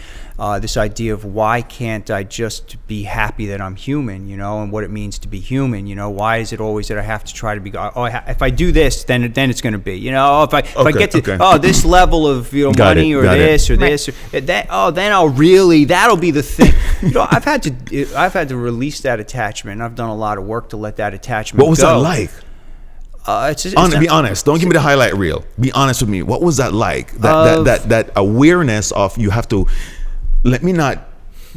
this idea of why can't I just be happy that I'm human, and what it means to be human. Why is it always that I have to try to be? If I do this, then it's going to be. If I get to this level of money or this or this or that, then that'll be the thing. I've had to release that attachment. I've done a lot of work to let that attachment go. What was that like? Be honest. Don't give me the highlight reel. Be honest with me. What was that like? That awareness of you have to let me not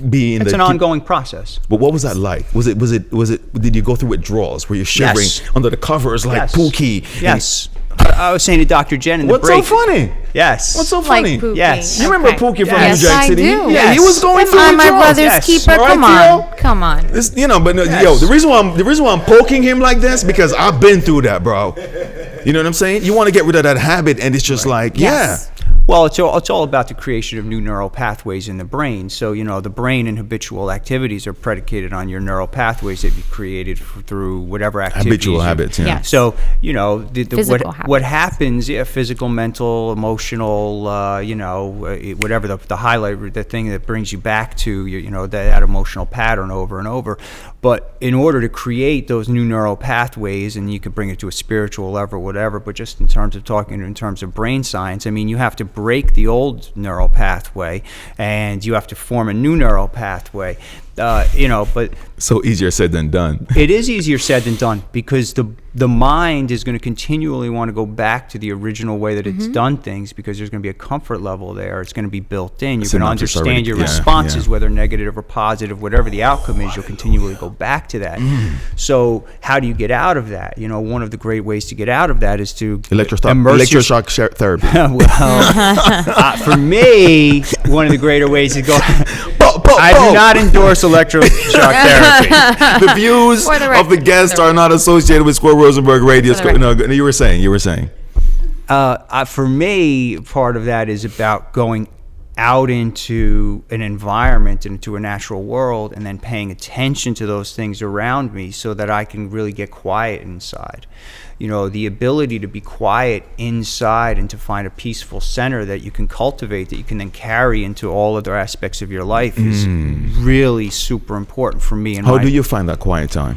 be in. It's an ongoing process. But what was that like? Was it? Did you go through withdrawals? Were you shivering under the covers like Pookie? Yes. I was saying to Dr. Jen in the break. What's so funny? Yes. What's so funny? Like Pookie. Yes. You remember Pookie from New Yes, Jack I City? do. Yeah, he was going through I'm my withdrawals. brother's keeper. All right, Come on. This, the reason why I'm poking him like this, because I've been through that, bro. You know what I'm saying? You want to get rid of that habit, and it's just Yes. Well, it's all about the creation of new neural pathways in the brain. So, the brain and habitual activities are predicated on your neural pathways that you creted through whatever activities. Habitual habits, yeah. Yes. So, what happens, physical, mental, emotional, whatever the highlight, the thing that brings you back to, that emotional pattern over and over. But in order to create those new neural pathways, and you could bring it to a spiritual level or whatever, but just in terms of brain science, you have to break the old neural pathway and you have to form a new neural pathway. But so easier said than done. It is easier said than done, because the mind is going to continually want to go back to the original way that it's done things, because there's going to be a comfort level there. It's going to be built in. You're going to understand your responses, whether negative or positive, whatever the outcome is, you'll continually go back to that. So how do you get out of that? One of the great ways to get out of that is to electroshock therapy. Well, for me, one of the greater ways to go. I do not endorse electroshock therapy. The views of the guests are not associated with Square Rosenberg Radio. No, you were saying. For me, part of that is about going out into an environment, into a natural world, and then paying attention to those things around me so that I can really get quiet inside. The ability to be quiet inside and to find a peaceful center that you can cultivate, that you can then carry into all other aspects of your life is really super important for me. How do you find that quiet time?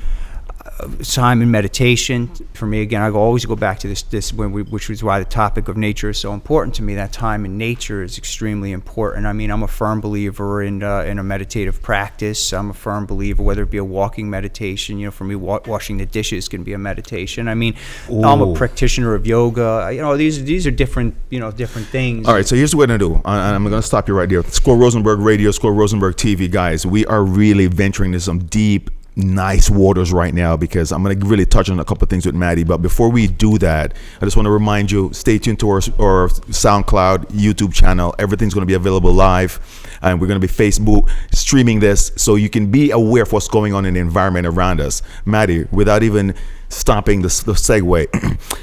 Time in meditation. For me, again, I always go back to which is why the topic of nature is so important to me. That time in nature is extremely important. I'm a firm believer in a meditative practice. I'm a firm believer, whether it be a walking meditation. For me, washing the dishes can be a meditation. I'm a practitioner of yoga. These are different things. All right, so here's what I'm gonna do. I'm gonna stop you right there. Square Rosenberg Radio, Square Rosenberg TV, guys. We are really venturing into some deep, nice waters right now, because I'm going to really touch on a couple of things with Maddie. But before we do that, I just want to remind you, stay tuned to our SoundCloud, YouTube channel. Everything's going to be available live, and we're going to be Facebook streaming this, so you can be aware of what's going on in the environment around us. Maddie, without even stopping the segue,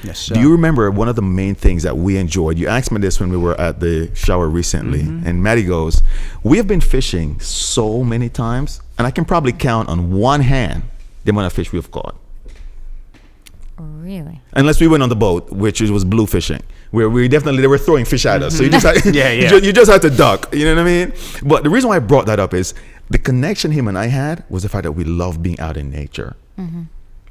yes, sir. Do you remember one of the main things that we enjoyed? You asked me this when we were at the shower recently, and Maddie goes, we have been fishing so many times, and I can probably count on one hand the amount of fish we've caught. Really? Unless we went on the boat, which was blue fishing, where they were throwing fish at us. So you just had, you just had to duck. You know what I mean? But the reason why I brought that up is the connection him and I had was the fact that we love being out in nature.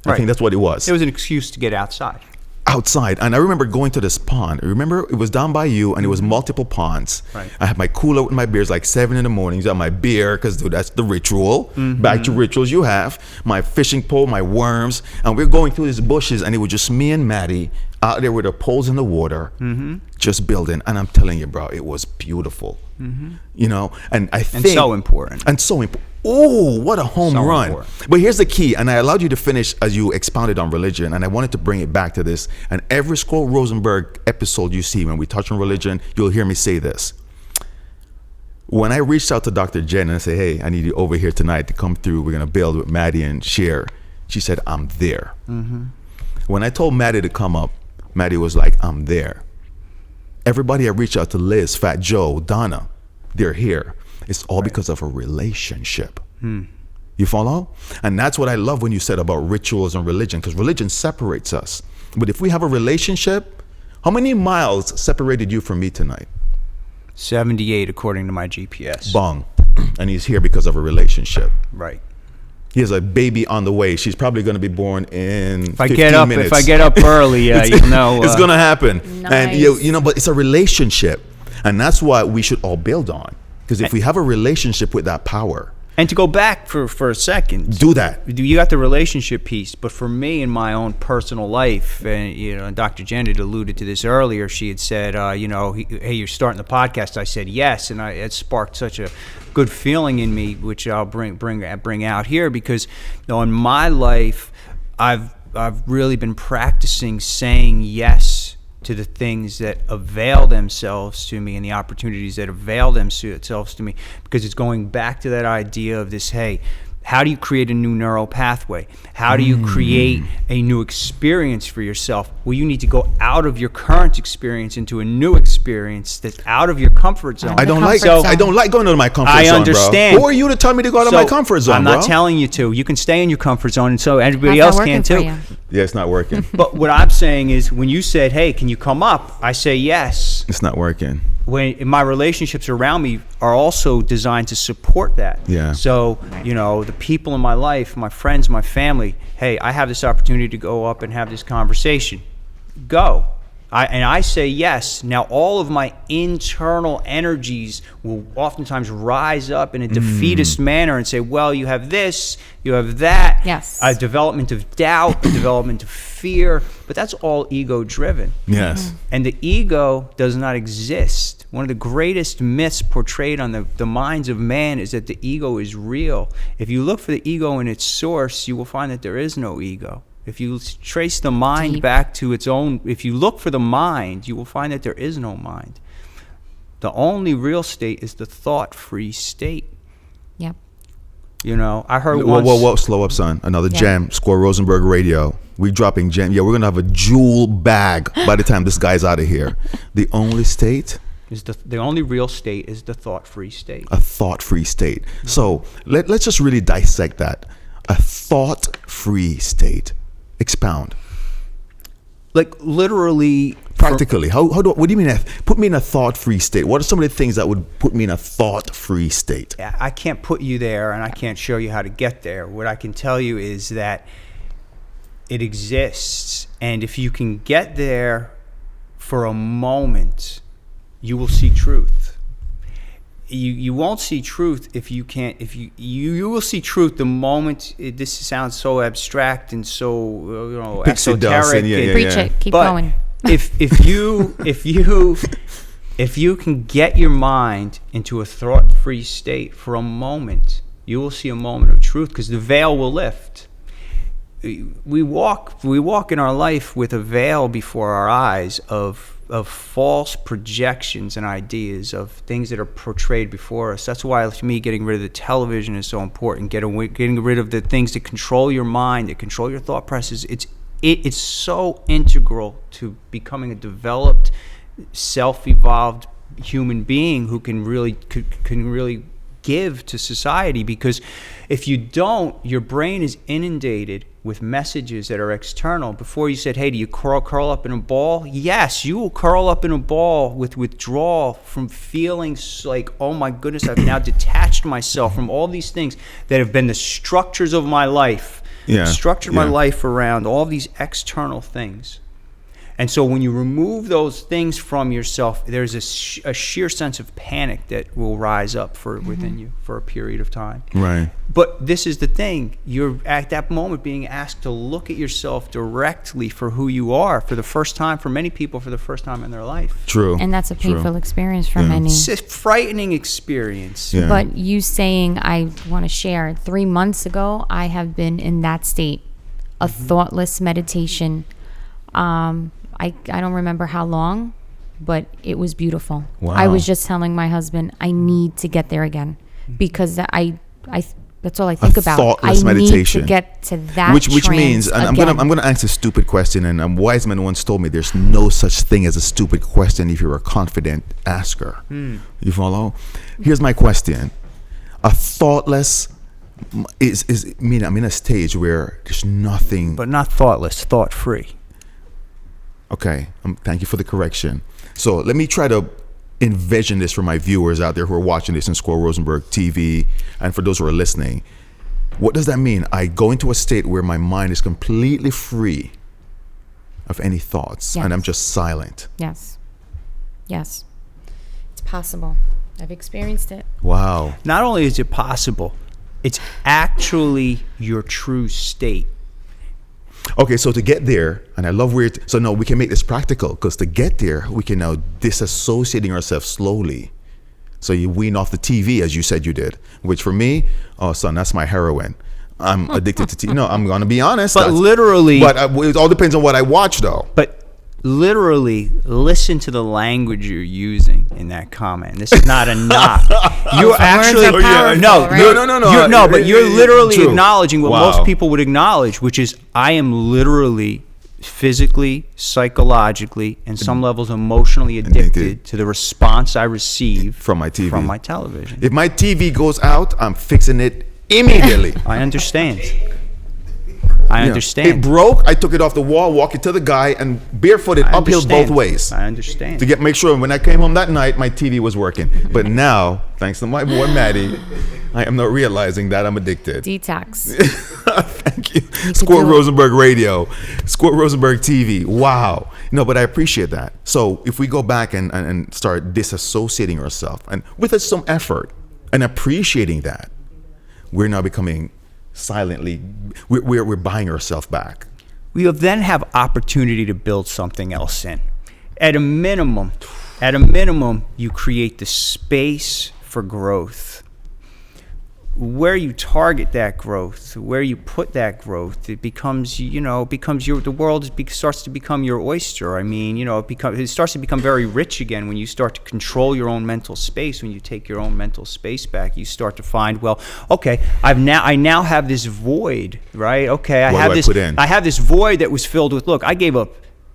I think that's what it was. It was an excuse to get outside. outside, and I remember going to this pond. Remember, it was down by you, and it was multiple ponds. Right. I had my cooler with my beers, like 7 in the mornings. I had my beer, because that's the ritual. Back to rituals you have. My fishing pole, my worms, and we're going through these bushes, and it was just me and Maddie out there with our poles in the water, just building. And I'm telling you, bro, it was beautiful. You know, and I think so important. And so important. Oh, what a home So run. important. But here's the key, and I allowed you to finish as you expounded on religion, and I wanted to bring it back to this. And every Squirrel Rosenberg episode you see, when we touch on religion, you'll hear me say this. When I reached out to Dr. Jen and I said, hey, I need you over here tonight to come through. We're going to build with Maddie and share. She said, I'm there. When I told Maddie to come up, Maddie was like, I'm there. Everybody I reached out to, Liz, Fat Joe, Donna, they're here. It's all because of a relationship. You follow? And that's what I love when you said about rituals and religion, because religion separates us. But if we have a relationship, how many miles separated you from me tonight? 78 according to my GPS. Bong. And he's here because of a relationship. Right. He has a baby on the way. She's probably going to be born in 15 minutes. If I get up early, you'll know. It's going to happen. Nice. And you know, but it's a relationship. And that's what we should all build on. Because if we have a relationship with that power. And to go back for a second. Do that. You got the relationship piece, but for me in my own personal life, and Dr. Jen had alluded to this earlier. She had said, hey, you're starting the podcast. I said yes, and it sparked such a good feeling in me, which I'll bring out here, because in my life, I've really been practicing saying yes to the things that avail themselves to me and the opportunities that avail themselves to me, because it's going back to that idea of this, hey, how do you create a new neural pathway? How do you create a new experience for yourself? Well, you need to go out of your current experience into a new experience that's out of your comfort zone. I don't comfort like going out of my comfort I zone, understand. bro. Who are you to tell me to go out of my comfort zone, I'm bro? not telling you to. You can stay in your comfort zone, and so everybody How's else that can working too. for you? Yeah, it's not working. But what I'm saying is, when you said, hey, can you come up? I say yes. It's not working. When my relationships around me are also designed to support that. Yeah. So, the people in my life, my friends, my family, hey, I have this opportunity to go up and have this conversation. Go. I say yes. Now, all of my internal energies will oftentimes rise up in a defeatist manner and say, well, you have this, you have that. Yes. A development of doubt, a development of fear. But that's all ego-driven. Yes. And the ego does not exist. One of the greatest myths portrayed on the minds of man is that the ego is real. If you look for the ego in its source, you will find that there is no ego. If you trace the mind Deep. back to its own, if you look for the mind, you will find that there is no mind. The only real state is the thought-free state. Yep. I heard Whoa, once. slow up, son. Another Yeah. gem, Squirrel Rosenberg Radio. We dropping gem. Yeah, we're going to have a jewel bag by the time this guy's out of here. The only state? Is the only real state is the thought-free state. A thought-free state. So let's just really dissect that. A thought-free state. Expound. Like literally. Practically, what do you mean? Put me in a thought-free state. What are some of the things that would put me in a thought-free state? I can't put you there, and I can't show you how to get there. What I can tell you is that it exists, and if you can get there for a moment, you will see truth. You won't see truth if you can't. If you will see truth the moment. This sounds so abstract and so Pixie dust esoteric. and yeah. Preach it. Keep But going. if you can get your mind into a thought-free state for a moment, you will see a moment of truth, because the veil will lift. We walk in our life with a veil before our eyes of false projections and ideas of things that are portrayed before us. That's why, to me, getting rid of the television is so important. Getting rid of the things that control your mind, that control your thought processes. It's so integral to becoming a developed, self-evolved human being who can really give to society. Because if you don't, your brain is inundated with messages that are external. Before you said, hey, do you curl up in a ball? Yes, you will curl up in a ball with withdrawal from feelings like, oh my goodness, I've now detached myself from all these things that have been the structures of my life. Yeah, Structured my yeah. life around all these external things. And so when you remove those things from yourself, there's a sheer sense of panic that will rise up within you for a period of time. Right. But this is the thing. You're at that moment being asked to look at yourself directly for who you are for the first time, for many people, for the first time in their life. True. And that's a painful experience for many. It's a frightening experience. Yeah. But you saying, I want to share, 3 months ago, I have been in that state, a thoughtless meditation. I don't remember how long, but it was beautiful. Wow. I was just telling my husband, I need to get there again, because that's all I think about. Thoughtless I meditation. need to get to that Which trance means, and again. I'm gonna ask a stupid question, and Wiseman once told me there's no such thing as a stupid question if you're a confident asker. You follow? Here's my question: a thoughtless is mean I'm in a stage where there's nothing. But not thoughtless, thought-free. Okay, thank you for the correction. So let me try to envision this for my viewers out there who are watching this in Squirrel Rosenberg TV, and for those who are listening. What does that mean? I go into a state where my mind is completely free of any thoughts, and I'm just silent. Yes. It's possible. I've experienced it. Wow. Not only is it possible, it's actually your true state. Okay, so to get there, and I love where so no, we can make this practical, because to get there, we can now disassociating ourselves slowly. So you wean off the TV, as you said you did, which for me, oh son, that's my heroin. I'm addicted to TV. No, I'm gonna be honest. But literally, it all depends on what I watch, though. But literally, listen to the language you're using in that comment. This is not a knock. You're actually Words are powerful, no, right? no, but you're literally True. acknowledging what Wow. most people would acknowledge, which is I am literally physically, psychologically, and some levels emotionally addicted to the response I receive From my TV. from my television. If my TV goes out, I'm fixing it immediately. I understand. I Yeah. understand. It broke. I took it off the wall, walked it to the guy, and barefooted I uphill understand. both ways I understand. to make sure when I came home that night, my TV was working. But now, thanks to my boy Maddie, I am not realizing that I'm addicted. Detox. Thank you. could Squirt do it. Rosenberg Radio, Squirt Rosenberg TV. Wow. No, but I appreciate that. So if we go back and start disassociating ourselves, and with some effort and appreciating that, we're now becoming silently, we're buying ourselves back. We then have opportunity to build something else in. At a minimum, you create the space for growth. Where you target that growth, where you put that growth, it becomes, the world starts to become your oyster. I mean, it starts to become very rich again when you start to control your own mental space. When you take your own mental space back, you start to find, well, okay, I now have this void, right? Okay, I have this void that was filled with. Look,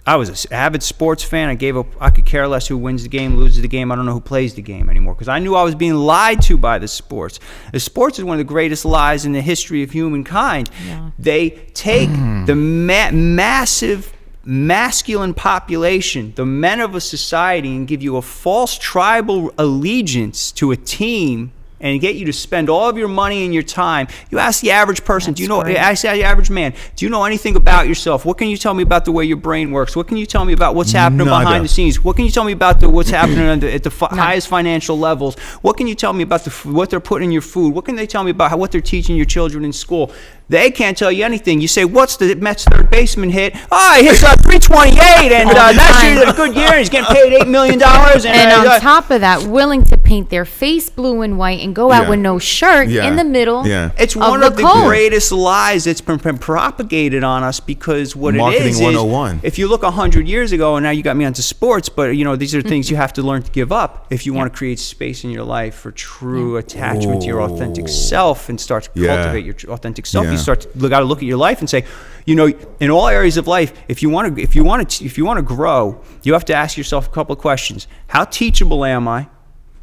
I was an avid sports fan. I could care less who wins the game, loses the game. I don't know who plays the game anymore, because I knew I was being lied to by the sports. The sports is one of the greatest lies in the history of humankind. Yeah. They take the massive masculine population, the men of a society, and give you a false tribal allegiance to a team and get you to spend all of your money and your time. You ask the average person, ask the average man, do you know anything about yourself? What can you tell me about the way your brain works? What can you tell me about what's happening behind the scenes? What can you tell me about what's happening at the highest financial levels? What can you tell me about what they're putting in your food? What can they tell me about what they're teaching your children in school? They can't tell you anything. You say, what's the Mets third baseman hit? Oh, he hits 328, and last year he had a good year, and he's getting paid $8 million. And on top of that, willing to paint their face blue and white and go out with no shirt in the middle. Yeah. It's one of the greatest lies that's been propagated on us, because what Marketing it is 101. If you look 100 years ago, and now you got me onto sports, but these are things you have to learn to give up if you want to create space in your life for true attachment to your authentic self and start to cultivate your authentic self. You got to look at your life and say, in all areas of life, if you want to grow, you have to ask yourself a couple of questions. How teachable am I?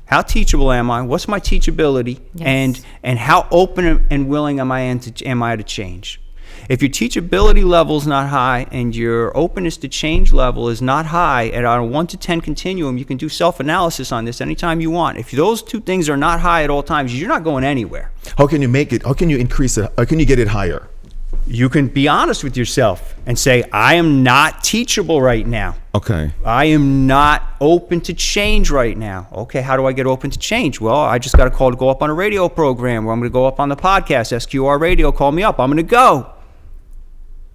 What's my teachability? Yes. And how open and willing am I to change? If your teachability level is not high and your openness to change level is not high, at on a 1 to 10 continuum, you can do self-analysis on this anytime you want. If those two things are not high at all times, you're not going anywhere. How can you make it? How can you increase it? How can you get it higher? you can be honest with yourself and say, I am not teachable right now. Okay. I am not open to change right now. Okay, how do I get open to change? Well, I just got a call to go up on a radio program, or I'm going to go up on the podcast, SQR Radio, call me up. I'm going to go.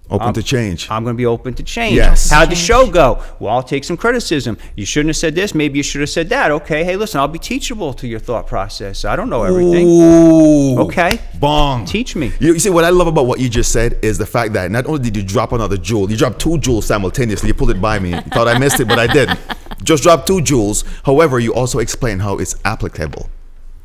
Open to change. I'm going to be open to change. Yes. How'd the show go? Well, I'll take some criticism. You shouldn't have said this. Maybe you should have said that. Okay, hey, listen, I'll be teachable to your thought process. I don't know everything. Ooh. Okay. Bong. Teach me. You see, what I love about what you just said is the fact that not only did you drop another jewel, you dropped 2 jewels simultaneously. You pulled it by me. You thought I missed it, but I didn't. Just dropped 2 jewels. However, you also explain how it's applicable.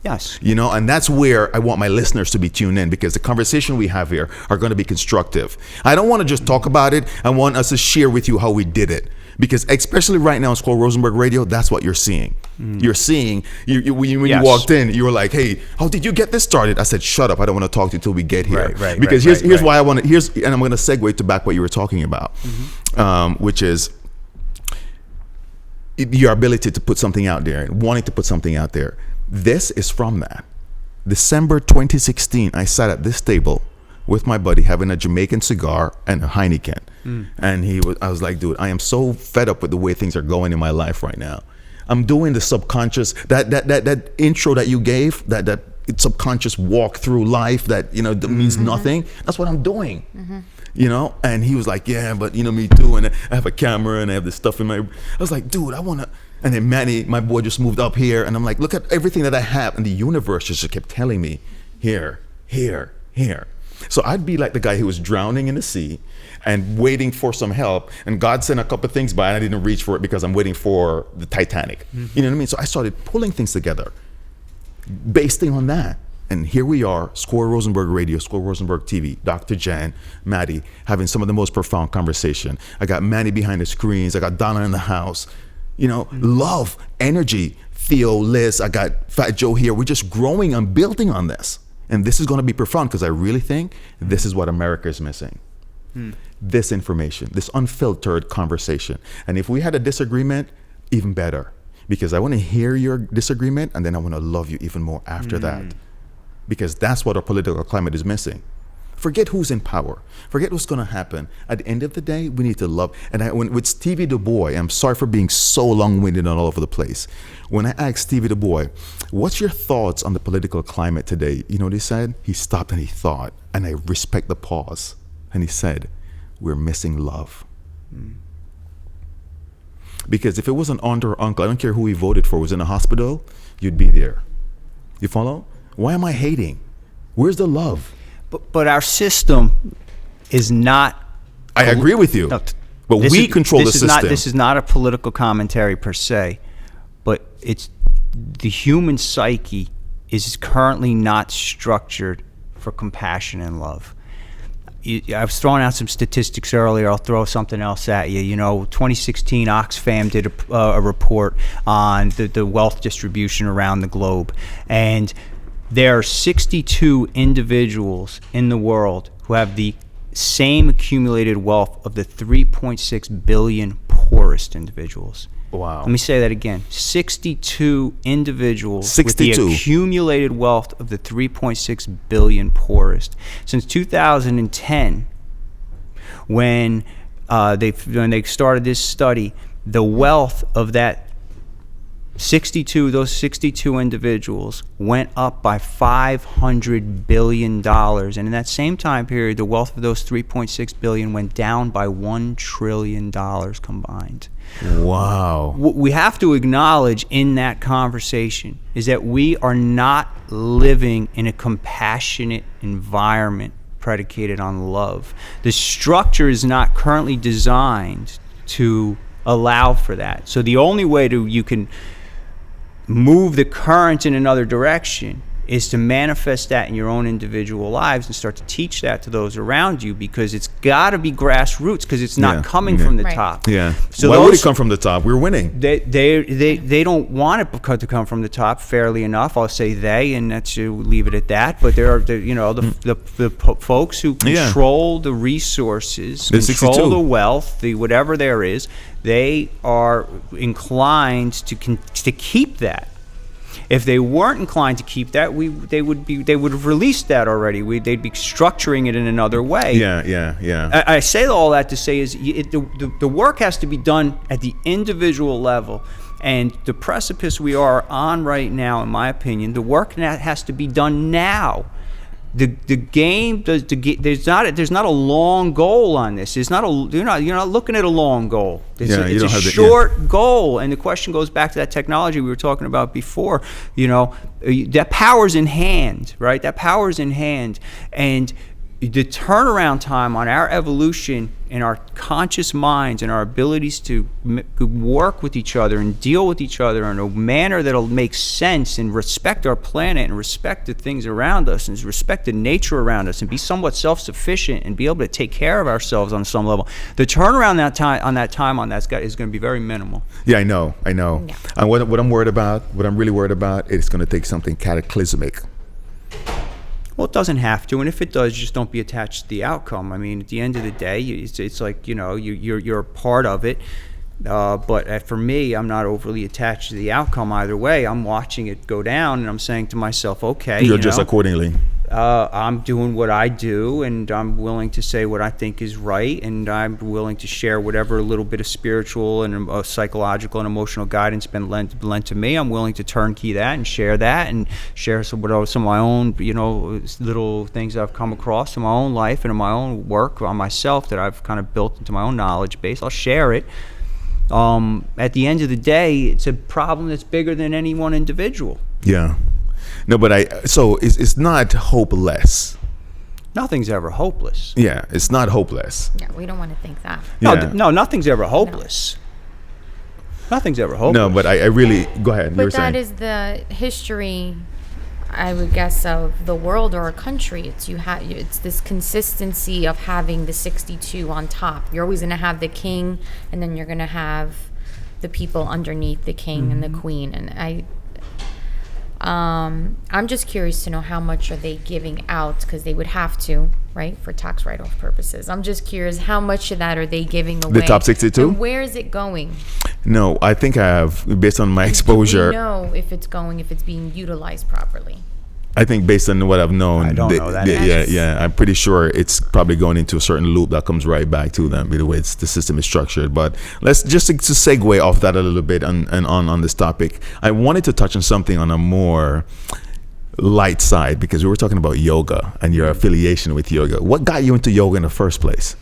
Yes. You know, and that's where I want my listeners to be tuned in, because the conversation we have here are going to be constructive. I don't want to just talk about it. I want us to share with you how we did it, because especially right now on Squirrel Rosenberg Radio, that's what you're seeing. You're seeing, when you walked in, you were like, hey, how did you get this started? I said, shut up. I don't want to talk to you till we get here. Because here's why I want to, and I'm going to segue to back what you were talking about, which is your ability to put something out there and wanting to put something out there. This is from that. December 2016, I sat at this table with my buddy having a Jamaican cigar and a Heineken. And I was like, dude, I am so fed up with the way things are going in my life right now. I'm doing the subconscious, that intro that you gave, that subconscious walk through life that, that means nothing. That's what I'm doing. And he was like, yeah, but me too. And I have a camera and I have this stuff in my, I was like, dude, I want to. And then Manny, my boy, just moved up here, and I'm like, look at everything that I have, and the universe just kept telling me, here, here, here. So I'd be like the guy who was drowning in the sea and waiting for some help, and God sent a couple of things by, and I didn't reach for it because I'm waiting for the Titanic. You know what I mean? So I started pulling things together based on that. And here we are, Squirrel Rosenberg Radio, Squirrel Rosenberg TV, Dr. Jan, Maddie, having some of the most profound conversation. I got Manny behind the screens. I got Donna in the house. Love, energy, Theo, Liz, I got Fat Joe here. We're just growing and building on this. And this is going to be profound, because I really think this is what America is missing. This information, this unfiltered conversation. And if we had a disagreement, even better, because I want to hear your disagreement, and then I want to love you even more after that. Because that's what our political climate is missing. Forget who's in power. Forget what's going to happen. At the end of the day, we need to love. And with Stevie Du Bois, I'm sorry for being so long-winded and all over the place. When I asked Stevie Du Bois, what's your thoughts on the political climate today? You know what he said? He stopped and he thought, and I respect the pause. And he said, we're missing love. Because if it was an aunt or uncle, I don't care who he voted for, was in a hospital, you'd be there. You follow? Why am I hating? Where's the love? But our system is not. I agree with you. No, but we control the system. This is not a political commentary per se, but it's the human psyche is currently not structured for compassion and love. I was throwing out some statistics earlier. I'll throw something else at you. 2016 Oxfam did a report on the wealth distribution around the globe, and there are 62 individuals in the world who have the same accumulated wealth of the 3.6 billion poorest individuals. Wow. Let me say that again. 62 individuals with the accumulated wealth of the 3.6 billion poorest. Since 2010, when they started this study, the wealth of those 62 individuals went up by $500 billion. And in that same time period, the wealth of those 3.6 billion went down by $1 trillion combined. Wow. What we have to acknowledge in that conversation is that we are not living in a compassionate environment predicated on love. The structure is not currently designed to allow for that. So the only way you can move the current in another direction is to manifest that in your own individual lives and start to teach that to those around you, because it's got to be grassroots, because it's not coming from the top. Yeah. So why would it come from the top? We're winning. They don't want it to come from the top. Fairly enough, I'll say they, and that's leave it at that. But there are the folks who control the resources, control 62. the wealth, the whatever there is. They are inclined to keep that. If they weren't inclined to keep that, they would have released that already. They'd be structuring it in another way. Yeah. I say all that to say is the work has to be done at the individual level. And the precipice we are on right now, in my opinion, the work has to be done now. The game does. There's not a long goal on this. You're not looking at a long goal. It's a short goal. And the question goes back to that technology we were talking about before. That power's in hand, right? That power's in hand, and the turnaround time on our evolution and our conscious minds and our abilities to work with each other and deal with each other in a manner that'll make sense and respect our planet and respect the things around us and respect the nature around us and be somewhat self-sufficient and be able to take care of ourselves on some level. The turnaround on that is going to be very minimal. Yeah, I know. Yeah. And what I'm really worried about, it's going to take something cataclysmic. Well, it doesn't have to, and if it does, just don't be attached to the outcome. I mean, at the end of the day, it's like, you're a part of it. But for me, I'm not overly attached to the outcome either way. I'm watching it go down, and I'm saying to myself, okay, You're just accordingly. I'm doing what I do, and I'm willing to say what I think is right, and I'm willing to share whatever little bit of spiritual and psychological and emotional guidance been lent to me. I'm willing to turnkey that and share some of my own, little things I've come across in my own life and in my own work on myself that I've kind of built into my own knowledge base. I'll share it. At the end of the day, it's a problem that's bigger than any one individual. Yeah. No, but so it's not hopeless. Nothing's ever hopeless. Yeah, it's not hopeless. Yeah, we don't want to think that. No, nothing's ever hopeless. No. Nothing's ever hopeless. No, but I really, go ahead. But that is the history, I would guess, of the world or a country. It's this consistency of having the 62 on top. You're always going to have the king, and then you're going to have the people underneath the king and the queen. And I'm just curious to know how much are they giving out, because they would have to, right, for tax write-off purposes. I'm just curious, how much of that are they giving away? The top 62? And where is it going? No, I think I have, based on my exposure. Do we know if it's being utilized properly? I think based on what I've known, I don't know that. Yeah, I'm pretty sure it's probably going into a certain loop that comes right back to them, the way the system is structured. But let's just to segue off that a little bit and on this topic. I wanted to touch on something on a more light side, because we were talking about yoga and your affiliation with yoga. What got you into yoga in the first place?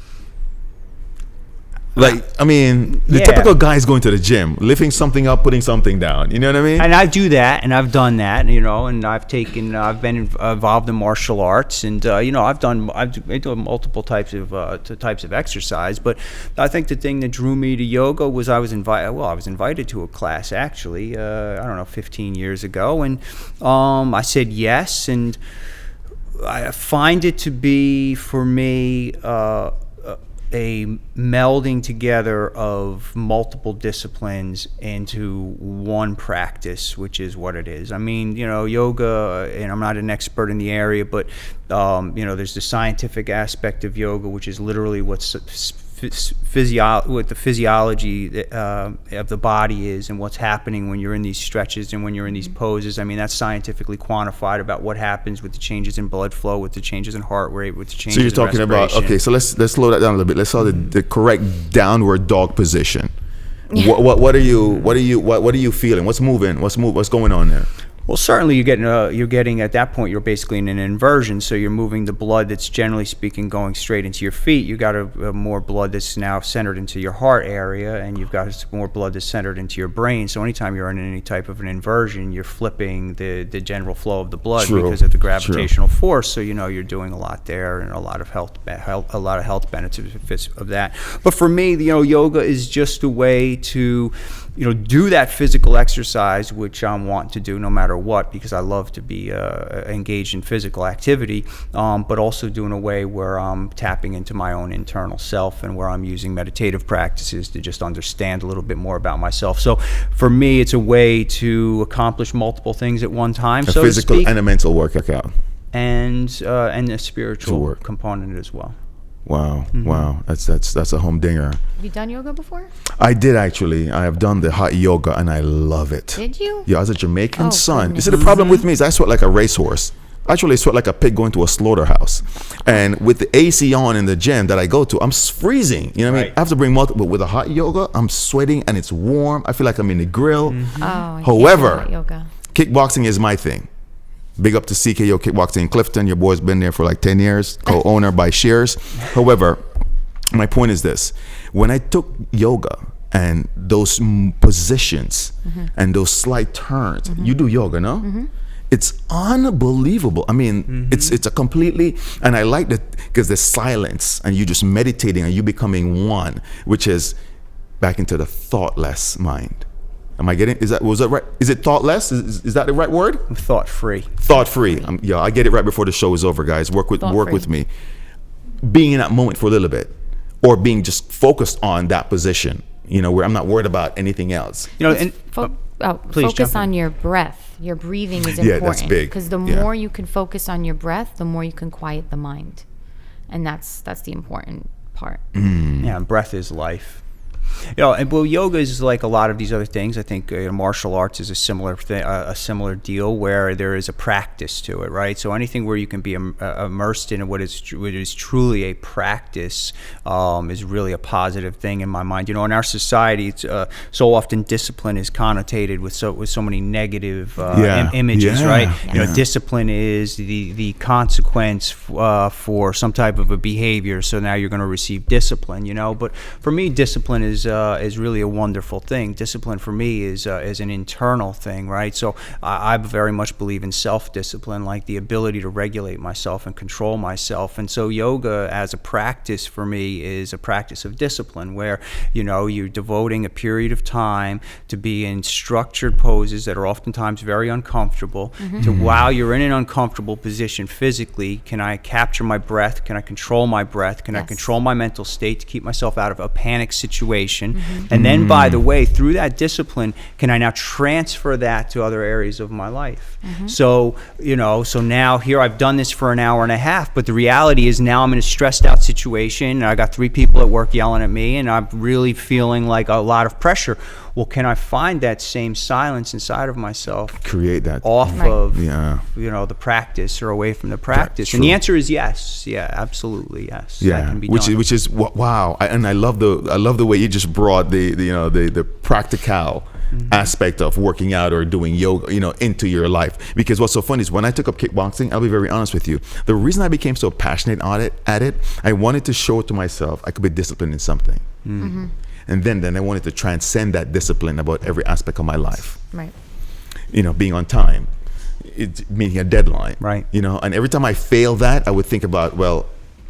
Like, I mean, the typical guy is going to the gym, lifting something up, putting something down. You know what I mean? And I do that, and I've done that, and I've been involved in martial arts, and I've done multiple types of exercise. But I think the thing that drew me to yoga was I was invited to a class actually, 15 years ago, and I said yes, and I find it to be, for me, a melding together of multiple disciplines into one practice, which is what it is. I mean, yoga, and I'm not an expert in the area, but there's the scientific aspect of yoga, which is literally what the physiology of the body is, and what's happening when you're in these stretches and when you're in these poses. I mean, that's scientifically quantified about what happens with the changes in blood flow, with the changes in heart rate, with the changes in respiration. So you're talking about, okay, so let's slow that down a little bit. Let's saw the correct downward dog position. What are you feeling? What's moving? What's going on there? Well, certainly you're getting at that point, you're basically in an inversion, so you're moving the blood that's, generally speaking, going straight into your feet. You got a more blood that's now centered into your heart area, and you've got more blood that's centered into your brain. So anytime you're in any type of an inversion, you're flipping the general flow of the blood because of the gravitational force. So you're doing a lot there, and a lot of health benefits of that. But for me, yoga is just a way to do that physical exercise, which I'm wanting to do no matter what, because I love to be engaged in physical activity, but also do in a way where I'm tapping into my own internal self, and where I'm using meditative practices to just understand a little bit more about myself. So for me, it's a way to accomplish multiple things at one time, a physical and a mental workout. And a spiritual component as well. Wow. Wow. That's a humdinger. Have you done yoga before? I did actually. I have done the hot yoga and I love it. Did you? Yeah, as a Jamaican Oh, son. goodness. You see, the problem with me is I sweat like a racehorse. Actually, I sweat like a pig going to a slaughterhouse. And with the AC on in the gym that I go to, I'm freezing. You know what I mean? Right. I have to bring multiple. But with a hot yoga, I'm sweating and it's warm. I feel like I'm in the grill. Oh, I However, can't do hot yoga. Kickboxing is my thing. Big up to CKO Kickboxing in Clifton. Your boy's been there for like 10 years, co-owner by Shears. However, my point is this. When I took yoga and those positions and those slight turns, you do yoga, no? It's unbelievable. I mean, it's a completely, and I like that because there's silence and you just meditating and you becoming one, which is back into the thoughtless mind. Am I getting, was that right? Is it thoughtless? Is that the right word? Thought-free. Thought-free. Yeah, I get it right before the show is over, guys. Work with me. Being in that moment for a little bit, or being just focused on that position, you know, where I'm not worried about anything else. You know, and please focus jump in. on your breath. Your breathing is Yeah, important. that's big. Because the Yeah. more you can focus on your breath, the more you can quiet the mind, and that's the important part. Yeah, and breath is life. You know, and well, yoga is like a lot of these other things. I think martial arts is a similar thing, a similar deal where there is a practice to it, right? So anything where you can be immersed in what is truly a practice is really a positive thing in my mind. You know, in our society, it's, so often discipline is connotated with so many negative images, right? You know, discipline is the consequence for some type of a behavior. So now you're going to receive discipline. You know, but for me, discipline is really a wonderful thing. Discipline for me is an internal thing, right? So I very much believe in self-discipline, like the ability to regulate myself and control myself. And so yoga as a practice for me is a practice of discipline, where, you know, you're devoting a period of time to be in structured poses that are oftentimes very uncomfortable, to while you're in an uncomfortable position physically, can I capture my breath? Can I control my breath? Can I control my mental state to keep myself out of a panic situation? And then, by the way, through that discipline, can I now transfer that to other areas of my life? So, you know, so now here I've done this for an hour and a half, but the reality is now I'm in a stressed out situation, and I got 3 people at work yelling at me, and I'm really feeling like a lot of pressure. Well, can I find that same silence inside of myself? Create that. Off of, you know, the practice or away from the practice? And the answer is yes. Yeah, absolutely yes. Yeah, that can be which done. is wow. And I love the way you just brought the practical aspect of working out or doing yoga, you know, into your life. Because what's so funny is when I took up kickboxing, I'll be very honest with you, the reason I became so passionate at it, I wanted to show it to myself I could be disciplined in something. And then I wanted to transcend that discipline about every aspect of my life. Right. You know, being on time, meeting a deadline. Right. You know, and every time I fail that, I would think about, well,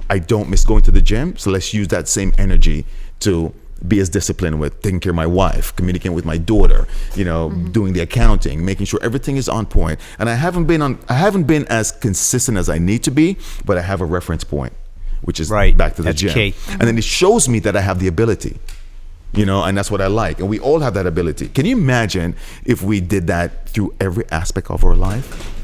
I don't miss going to the gym, so let's use that same energy to be as disciplined with taking care of my wife, communicating with my daughter, you know, doing the accounting, making sure everything is on point. And I haven't been as consistent as I need to be, but I have a reference point, which is back to the That's gym. key. And then it shows me that I have the ability. You know, and that's what I like. And we all have that ability. Can you imagine if we did that through every aspect of our life?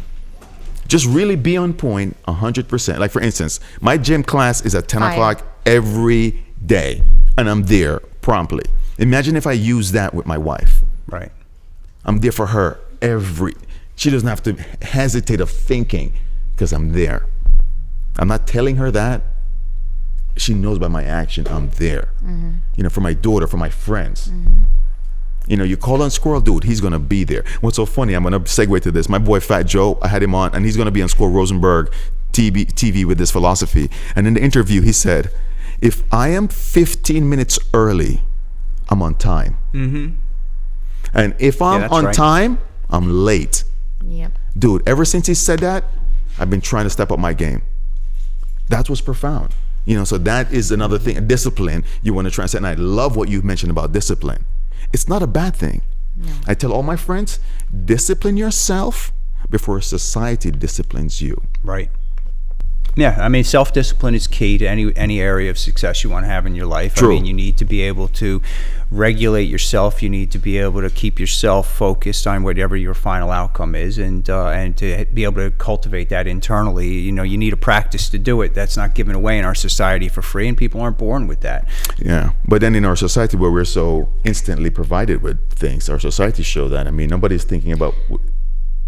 Just really be on point 100%. Like, for instance, my gym class is at 10 o'clock every day, and I'm there promptly. Imagine if I use that with my wife. Right. I'm there for her she doesn't have to hesitate of thinking, because I'm there. I'm not telling her that. She knows by my action I'm there. You know, for my daughter, for my friends. You know, you call on Squirrel, dude, he's gonna be there. What's so funny, I'm gonna segue to this. My boy Fat Joe, I had him on, and he's gonna be on Squirrel Rosenberg TV with this philosophy. And in the interview, he said, if I am 15 minutes early, I'm on time. And if I'm on time, I'm late. Yep. Dude, ever since he said that, I've been trying to step up my game. That's what's profound. You know, so that is another thing, discipline you want to transcend. And I love what you mentioned about discipline. It's not a bad thing. No. I tell all my friends, discipline yourself before society disciplines you. Right. Yeah, I mean, self-discipline is key to any area of success you want to have in your life. True. I mean, you need to be able to regulate yourself. You need to be able to keep yourself focused on whatever your final outcome is, and to be able to cultivate that internally. You know, you need a practice to do it. That's not given away in our society for free, and people aren't born with that. Yeah, but then in our society where we're so instantly provided with things, our society show that. I mean, nobody's thinking about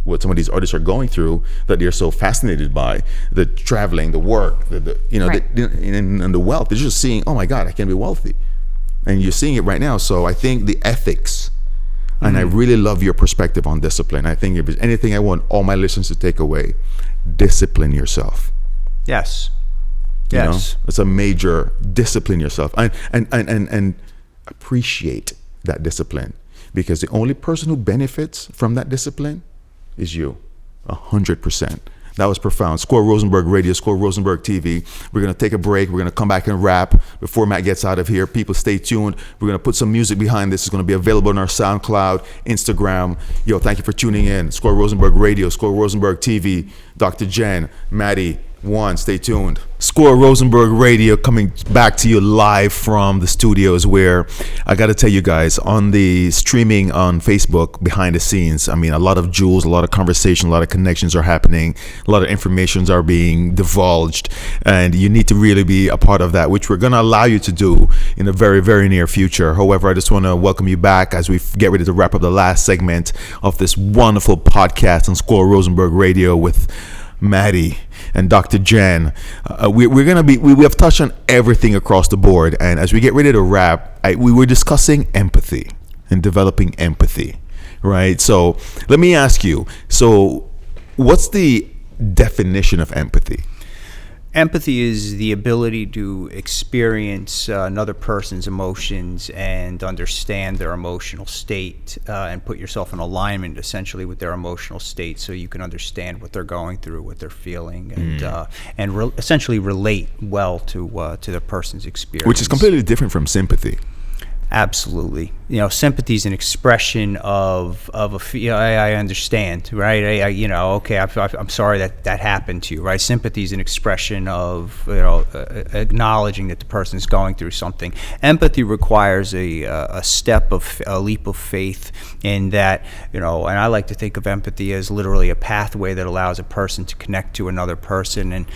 what some of these artists are going through that they're so fascinated by, the traveling, the work, the you know, Right. and the wealth. They're just seeing, oh my God, I can be wealthy, and you're seeing it right now. So I think the ethics, and I really love your perspective on discipline. I think if there's anything I want all my listeners to take away, discipline yourself. Yes. You know? Yes. It's a major discipline yourself, and appreciate that discipline, because the only person who benefits from that discipline is you, 100%. That was profound. Score Rosenberg Radio, Score Rosenberg TV. We're gonna take a break. We're gonna come back and wrap before Matt gets out of here. People, stay tuned. We're gonna put some music behind this. It's gonna be available on our SoundCloud, Instagram. Yo, thank you for tuning in. Score Rosenberg Radio, Score Rosenberg TV. Dr. Jen, Maddie, Juan, stay tuned. Score Rosenberg Radio coming back to you live from the studios, where I got to tell you guys, on the streaming on Facebook, behind the scenes, I mean, a lot of jewels, a lot of conversation, a lot of connections are happening, a lot of informations are being divulged, and you need to really be a part of that, which we're going to allow you to do in the very, very near future. However, I just want to welcome you back as we get ready to wrap up the last segment of this wonderful podcast on Score Rosenberg Radio with Maddie and Dr. Jen. We're gonna be. We have touched on everything across the board, and as we get ready to wrap, we were discussing empathy and developing empathy, right? So let me ask you. So, what's the definition of empathy? Empathy is the ability to experience another person's emotions and understand their emotional state, and put yourself in alignment essentially with their emotional state, so you can understand what they're going through, what they're feeling, and essentially relate well to the person's experience. Which is completely different from sympathy. Absolutely. You know, sympathy is an expression of I understand, right? Okay, I'm sorry that happened to you, right? Sympathy is an expression of, acknowledging that the person is going through something. Empathy requires a leap of faith in that, and I like to think of empathy as literally a pathway that allows a person to connect to another person. And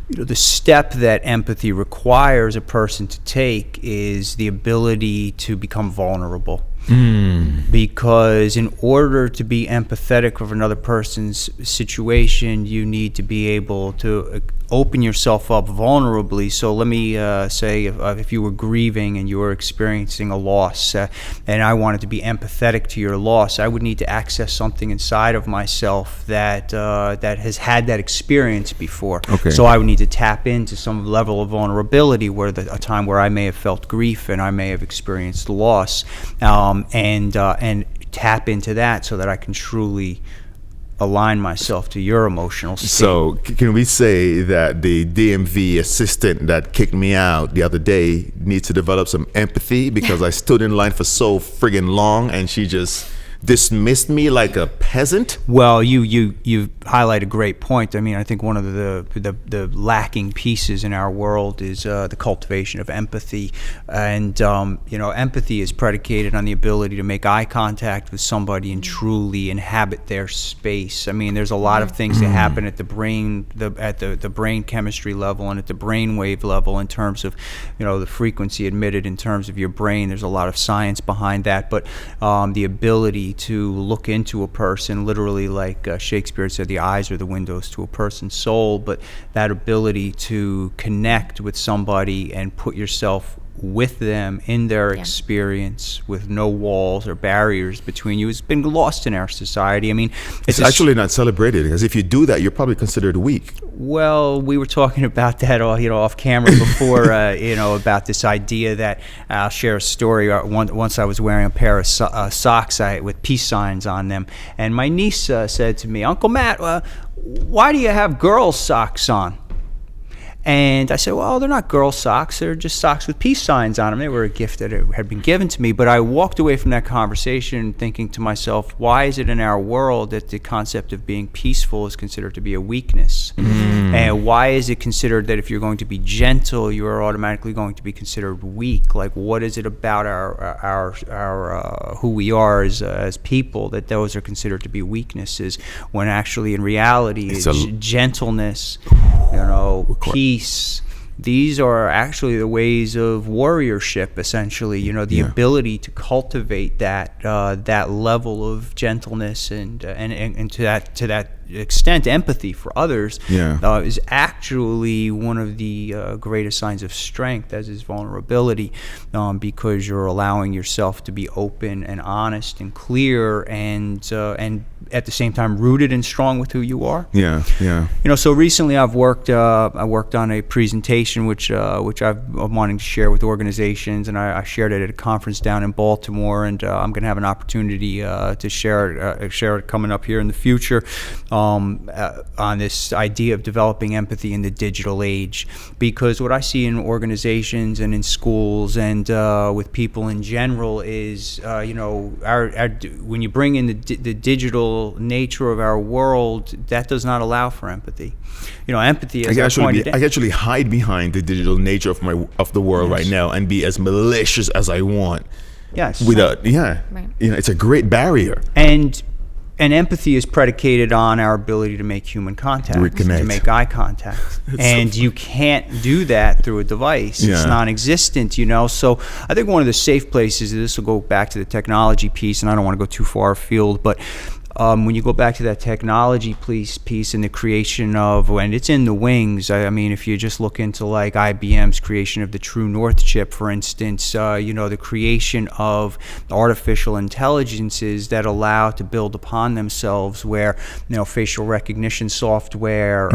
the step that empathy requires a person to take is the ability to become vulnerable. Because in order to be empathetic of another person's situation, you need to be able to open yourself up vulnerably. So let me say, if you were grieving and you were experiencing a loss, and I wanted to be empathetic to your loss, I would need to access something inside of myself that has had that experience before. Okay. So I would need to tap into some level of vulnerability, where a time where I may have felt grief and I may have experienced loss, and tap into that so that I can truly align myself to your emotional state. So can we say that the DMV assistant that kicked me out the other day needs to develop some empathy, because I stood in line for so friggin' long and she just dismissed me like a peasant? Well, you highlight a great point. I mean, I think one of the lacking pieces in our world is the cultivation of empathy, and empathy is predicated on the ability to make eye contact with somebody and truly inhabit their space. I mean, there's a lot of things that happen at the brain, the brain chemistry level and at the brain wave level, in terms of the frequency emitted in terms of your brain. There's a lot of science behind that, but the ability to look into a person, literally, like Shakespeare said, the eyes are the windows to a person's soul, but that ability to connect with somebody and put yourself with them in their experience, with no walls or barriers between you, has been lost in our society. I mean, it's actually not celebrated, because if you do that, you're probably considered weak. Well, we were talking about that off camera before, about this idea that, I'll share a story. Once I was wearing a pair of socks with peace signs on them, and my niece said to me, "Uncle Matt, why do you have girls' socks on?" And I said, well, they're not girl socks. They're just socks with peace signs on them. They were a gift that had been given to me. But I walked away from that conversation thinking to myself, why is it in our world that the concept of being peaceful is considered to be a weakness? And why is it considered that if you're going to be gentle, you are automatically going to be considered weak? Like, what is it about our who we are as people that those are considered to be weaknesses, when actually in reality it's gentleness, peace. These are actually the ways of warriorship, essentially. The ability to cultivate that level of gentleness and to that extent, empathy for others is actually one of the greatest signs of strength, as is vulnerability, because you're allowing yourself to be open and honest and clear and at the same time rooted and strong with who you are. So recently I worked on a presentation which I'm wanting to share with organizations, and I shared it at a conference down in Baltimore, and I'm going to have an opportunity to share it coming up here in the future, on this idea of developing empathy in the digital age. Because what I see in organizations and in schools and with people in general is, when you bring in the digital nature of our world, that does not allow for empathy. Empathy, as I actually hide behind the digital nature of the world right now and be as malicious as I want. Yes. Without, Right. it's a great barrier. And empathy is predicated on our ability to make human contact, Reconnect. to make eye contact. And you can't do that through a device. It's non-existent, So I think one of the safe places, this will go back to the technology piece, and I don't want to go too far afield, but when you go back to that technology piece and the creation of, and it's in the wings, I mean, if you just look into like IBM's creation of the True North chip, for instance, the creation of artificial intelligences that allow to build upon themselves, where, facial recognition software,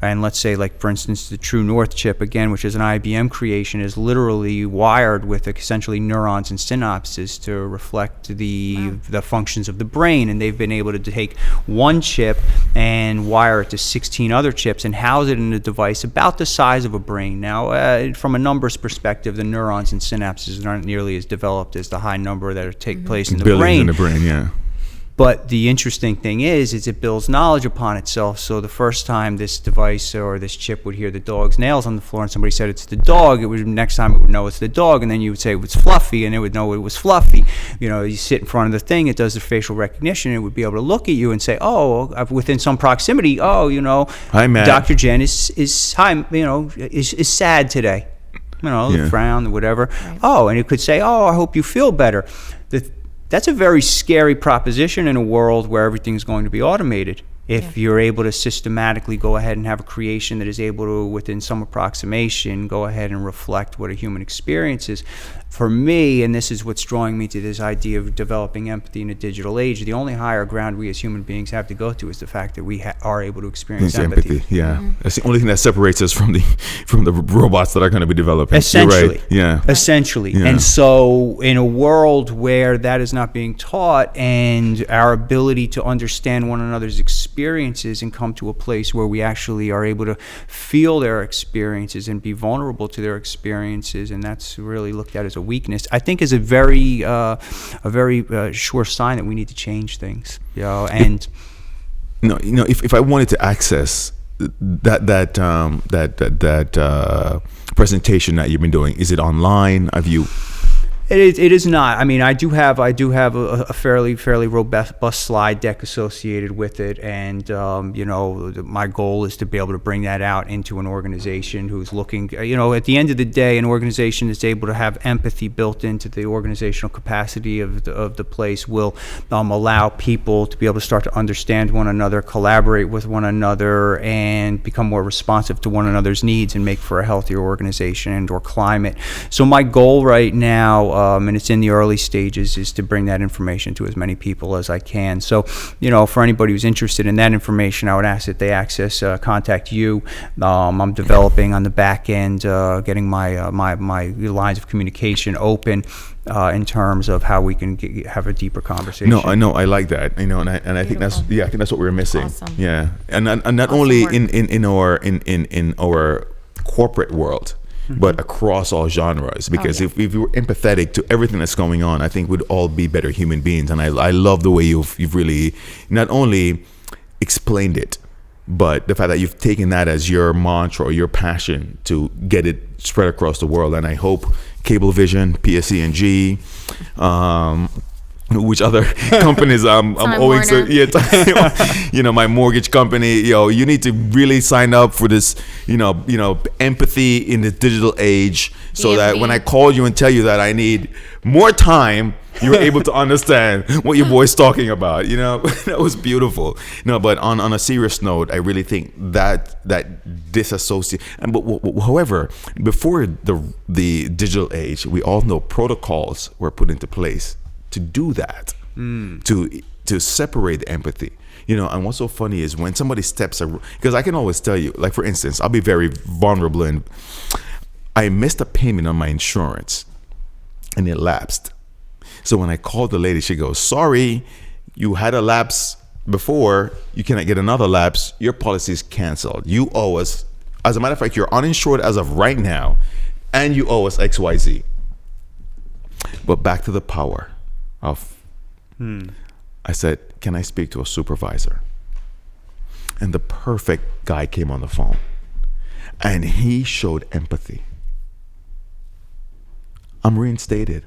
and let's say, like, for instance, the True North chip, again, which is an IBM creation, is literally wired with essentially neurons and synapses to reflect the functions of the brain. And they've been able to take one chip and wire it to 16 other chips and house it in a device about the size of a brain. Now, from a numbers perspective, the neurons and synapses aren't nearly as developed as the high number that take place in the brain. Billions in the brain, But the interesting thing is it builds knowledge upon itself. So the first time this device or this chip would hear the dog's nails on the floor and somebody said it's the dog, next time it would know it's the dog, and then you would say it was Fluffy, and it would know it was Fluffy. You sit in front of the thing, it does the facial recognition, it would be able to look at you and say, within some proximity, hi, Matt. Dr. Jen is sad today. The frown, whatever. Right. And it could say, I hope you feel better. That's a very scary proposition in a world where everything's going to be automated. If you're able to systematically go ahead and have a creation that is able to, within some approximation, go ahead and reflect what a human experience is. For me, and this is what's drawing me to this idea of developing empathy in a digital age, the only higher ground we as human beings have to go to is the fact that we are able to experience empathy. That's the only thing that separates us from the robots that are going to be developing. Essentially. You're right. Essentially. And so in a world where that is not being taught, and our ability to understand one another's experiences and come to a place where we actually are able to feel their experiences and be vulnerable to their experiences, and that's really looked at as a weakness, I think is a very sure sign that we need to change things. And if I wanted to access that presentation that you've been doing, is it online? Have you? It is not. I mean, I do have a fairly robust slide deck associated with it, and my goal is to be able to bring that out into an organization who's looking. At the end of the day, an organization that's able to have empathy built into the organizational capacity of the place will allow people to be able to start to understand one another, collaborate with one another, and become more responsive to one another's needs, and make for a healthier organization and or climate. So my goal right now, and it's in the early stages, is to bring that information to as many people as I can. So, for anybody who's interested in that information, I would ask that they contact you. I'm developing on the back end, getting my lines of communication open in terms of how we can have a deeper conversation. No, I know, I like that. And I think that's I think that's what we're missing. Awesome. Yeah, and not Awesome only work. in our corporate world, but across all genres. Because if we were empathetic to everything that's going on, I think we'd all be better human beings. And I love the way you've really not only explained it, but the fact that you've taken that as your mantra or your passion to get it spread across the world. And I hope Cablevision, PSE&G, which other companies I'm owing to, my mortgage company, you need to really sign up for this, empathy in the digital age, so that when I call you and tell you that I need more time, you're able to understand what your boy's talking about. That was beautiful. But on a serious note, I really think that disassociate. However, before the digital age, we all know protocols were put into place to do that, to separate the empathy. And what's so funny is when somebody steps, because I can always tell you, like for instance, I'll be very vulnerable, and I missed a payment on my insurance and it lapsed. So when I called the lady, she goes, "Sorry, you had a lapse before, you cannot get another lapse, your policy is canceled. You owe us, as a matter of fact, you're uninsured as of right now, and you owe us XYZ. But back to the power of, I said, "Can I speak to a supervisor?" And the perfect guy came on the phone, and he showed empathy. I'm reinstated.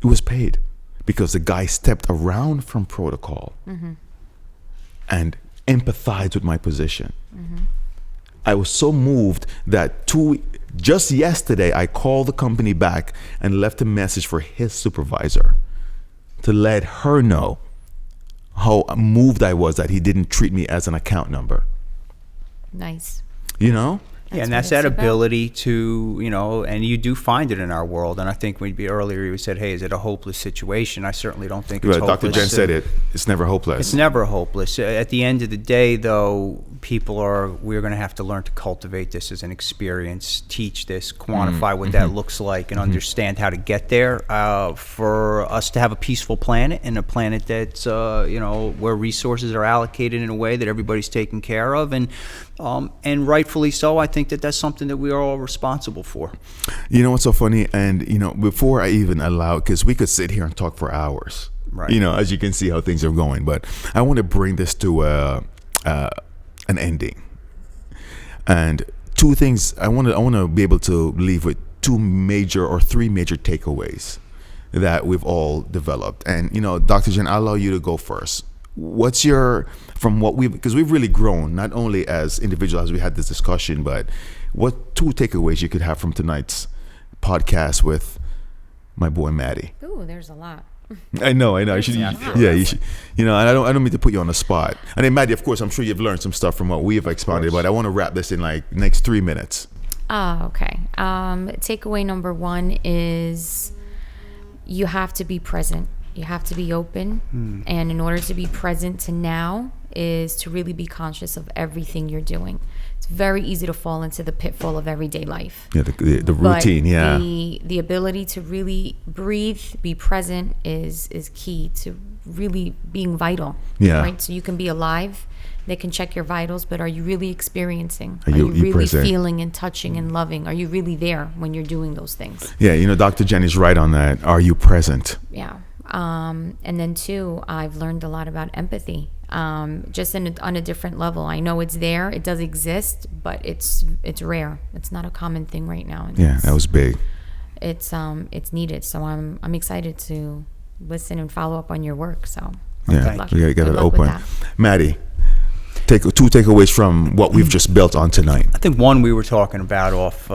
It was paid because the guy stepped around from protocol and empathized with my position. I was so moved that just yesterday I called the company back and left a message for his supervisor to let her know how moved I was that he didn't treat me as an account number. Nice. And that's that ability to, and you do find it in our world. And I think earlier you said, hey, is it a hopeless situation? I certainly don't think it's hopeless. Dr. Jen said it. It's never hopeless. It's never hopeless. At the end of the day, though, we're going to have to learn to cultivate this as an experience, teach this, quantify what that looks like, and understand how to get there for us to have a peaceful planet, and a planet that's, where resources are allocated in a way that everybody's taken care of. And rightfully so, I think that's something that we are all responsible for. You know what's so funny? And, before I even allow, because we could sit here and talk for hours, right? As you can see how things are going. But I want to bring this to an ending. And two things, I want to be able to leave with three major takeaways that we've all developed. And, Dr. Jen, I'll allow you to go first. What's because we've really grown, not only as individuals as we had this discussion, but what two takeaways you could have from tonight's podcast with my boy Maddie? Ooh, there's a lot. I know. You should. And I don't mean to put you on the spot. And then Maddie, of course, I'm sure you've learned some stuff from what we have expounded, but I want to wrap this in like next 3 minutes. Okay. Takeaway number one is you have to be present. You have to be open. And in order to be present to now is to really be conscious of everything you're doing. It's very easy to fall into the pitfall of everyday life. Yeah, the routine, but the ability to really breathe, be present is key to really being vital. Yeah. Right? So you can be alive, they can check your vitals, but are you really experiencing? Are you really present? Feeling and touching and loving? Are you really there when you're doing those things? Yeah, Dr. Jen is right on that. Are you present? Yeah. And then two, I've learned a lot about empathy, just on a different level. I know it's there, it does exist, but it's rare. It's not a common thing right now. Yeah, that was big. It's needed. So I'm excited to listen and follow up on your work. So yeah, we gotta get it open. Maddie, two takeaways from what we've just built on tonight. I think one we were talking about off,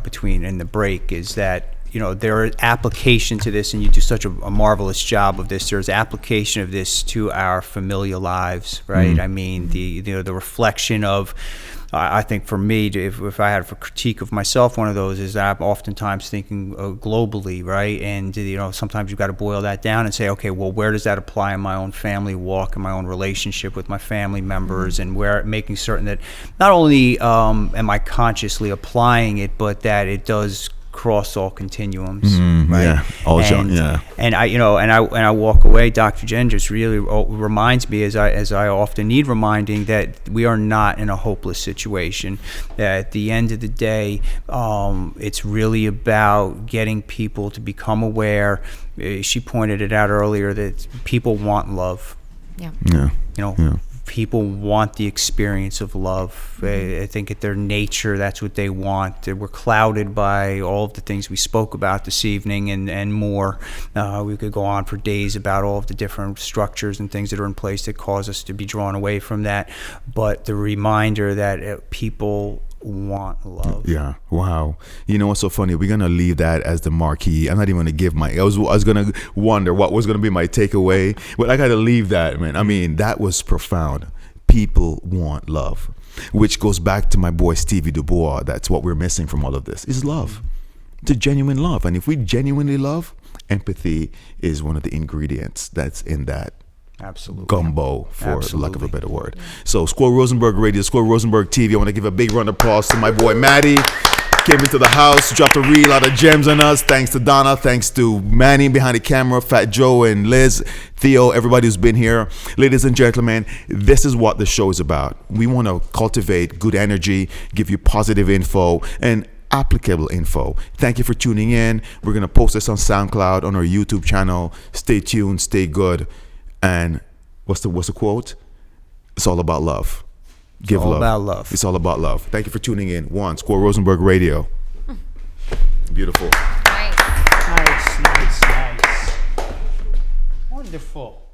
between in the break is that, there is application to this, and you do such a marvelous job of this. There's application of this to our familiar lives, right? I mean, the reflection of, I think for me, if I had a critique of myself, one of those is that I'm oftentimes thinking globally, right? And, sometimes you've got to boil that down and say, okay, well, where does that apply in my own family walk, in my own relationship with my family members, and where making certain that not only am I consciously applying it, but that it does across all continuums, right? Yeah, all and, yeah. And I walk away. Dr. Jen just really reminds me, as I often need reminding, that we are not in a hopeless situation. That at the end of the day, it's really about getting people to become aware. She pointed it out earlier that people want love. Yeah. Yeah. People want the experience of love. I think at their nature, that's what they want. We're clouded by all of the things we spoke about this evening and more. We could go on for days about all of the different structures and things that are in place that cause us to be drawn away from that. But the reminder that people want love. Yeah. Wow. You know what's so funny? We're gonna leave that as the marquee. I'm not even gonna give I was gonna wonder what was gonna be my takeaway, but I gotta leave that, man. I mean, that was profound. People want love, which goes back to my boy Stevie Dubois. That's what we're missing from all of this is love. It's a genuine love, and if we genuinely love, empathy is one of the ingredients that's in that. Absolutely. Gumbo, for lack of a better word. So, Squirrel Rosenberg Radio, Squirrel Rosenberg TV. I want to give a big round of applause to my boy Maddie. Came into the house, dropped a real lot of gems on us. Thanks to Donna, thanks to Manny behind the camera, Fat Joe and Liz, Theo, everybody who's been here. Ladies and gentlemen, this is what the show is about. We want to cultivate good energy, give you positive info, and applicable info. Thank you for tuning in. We're going to post this on SoundCloud, on our YouTube channel. Stay tuned, stay good. And what's the quote? It's all about love. Give love. It's all about love. It's all about love. Thank you for tuning in. Squirrel Rosenberg Radio. Beautiful. Nice. Nice. Wonderful.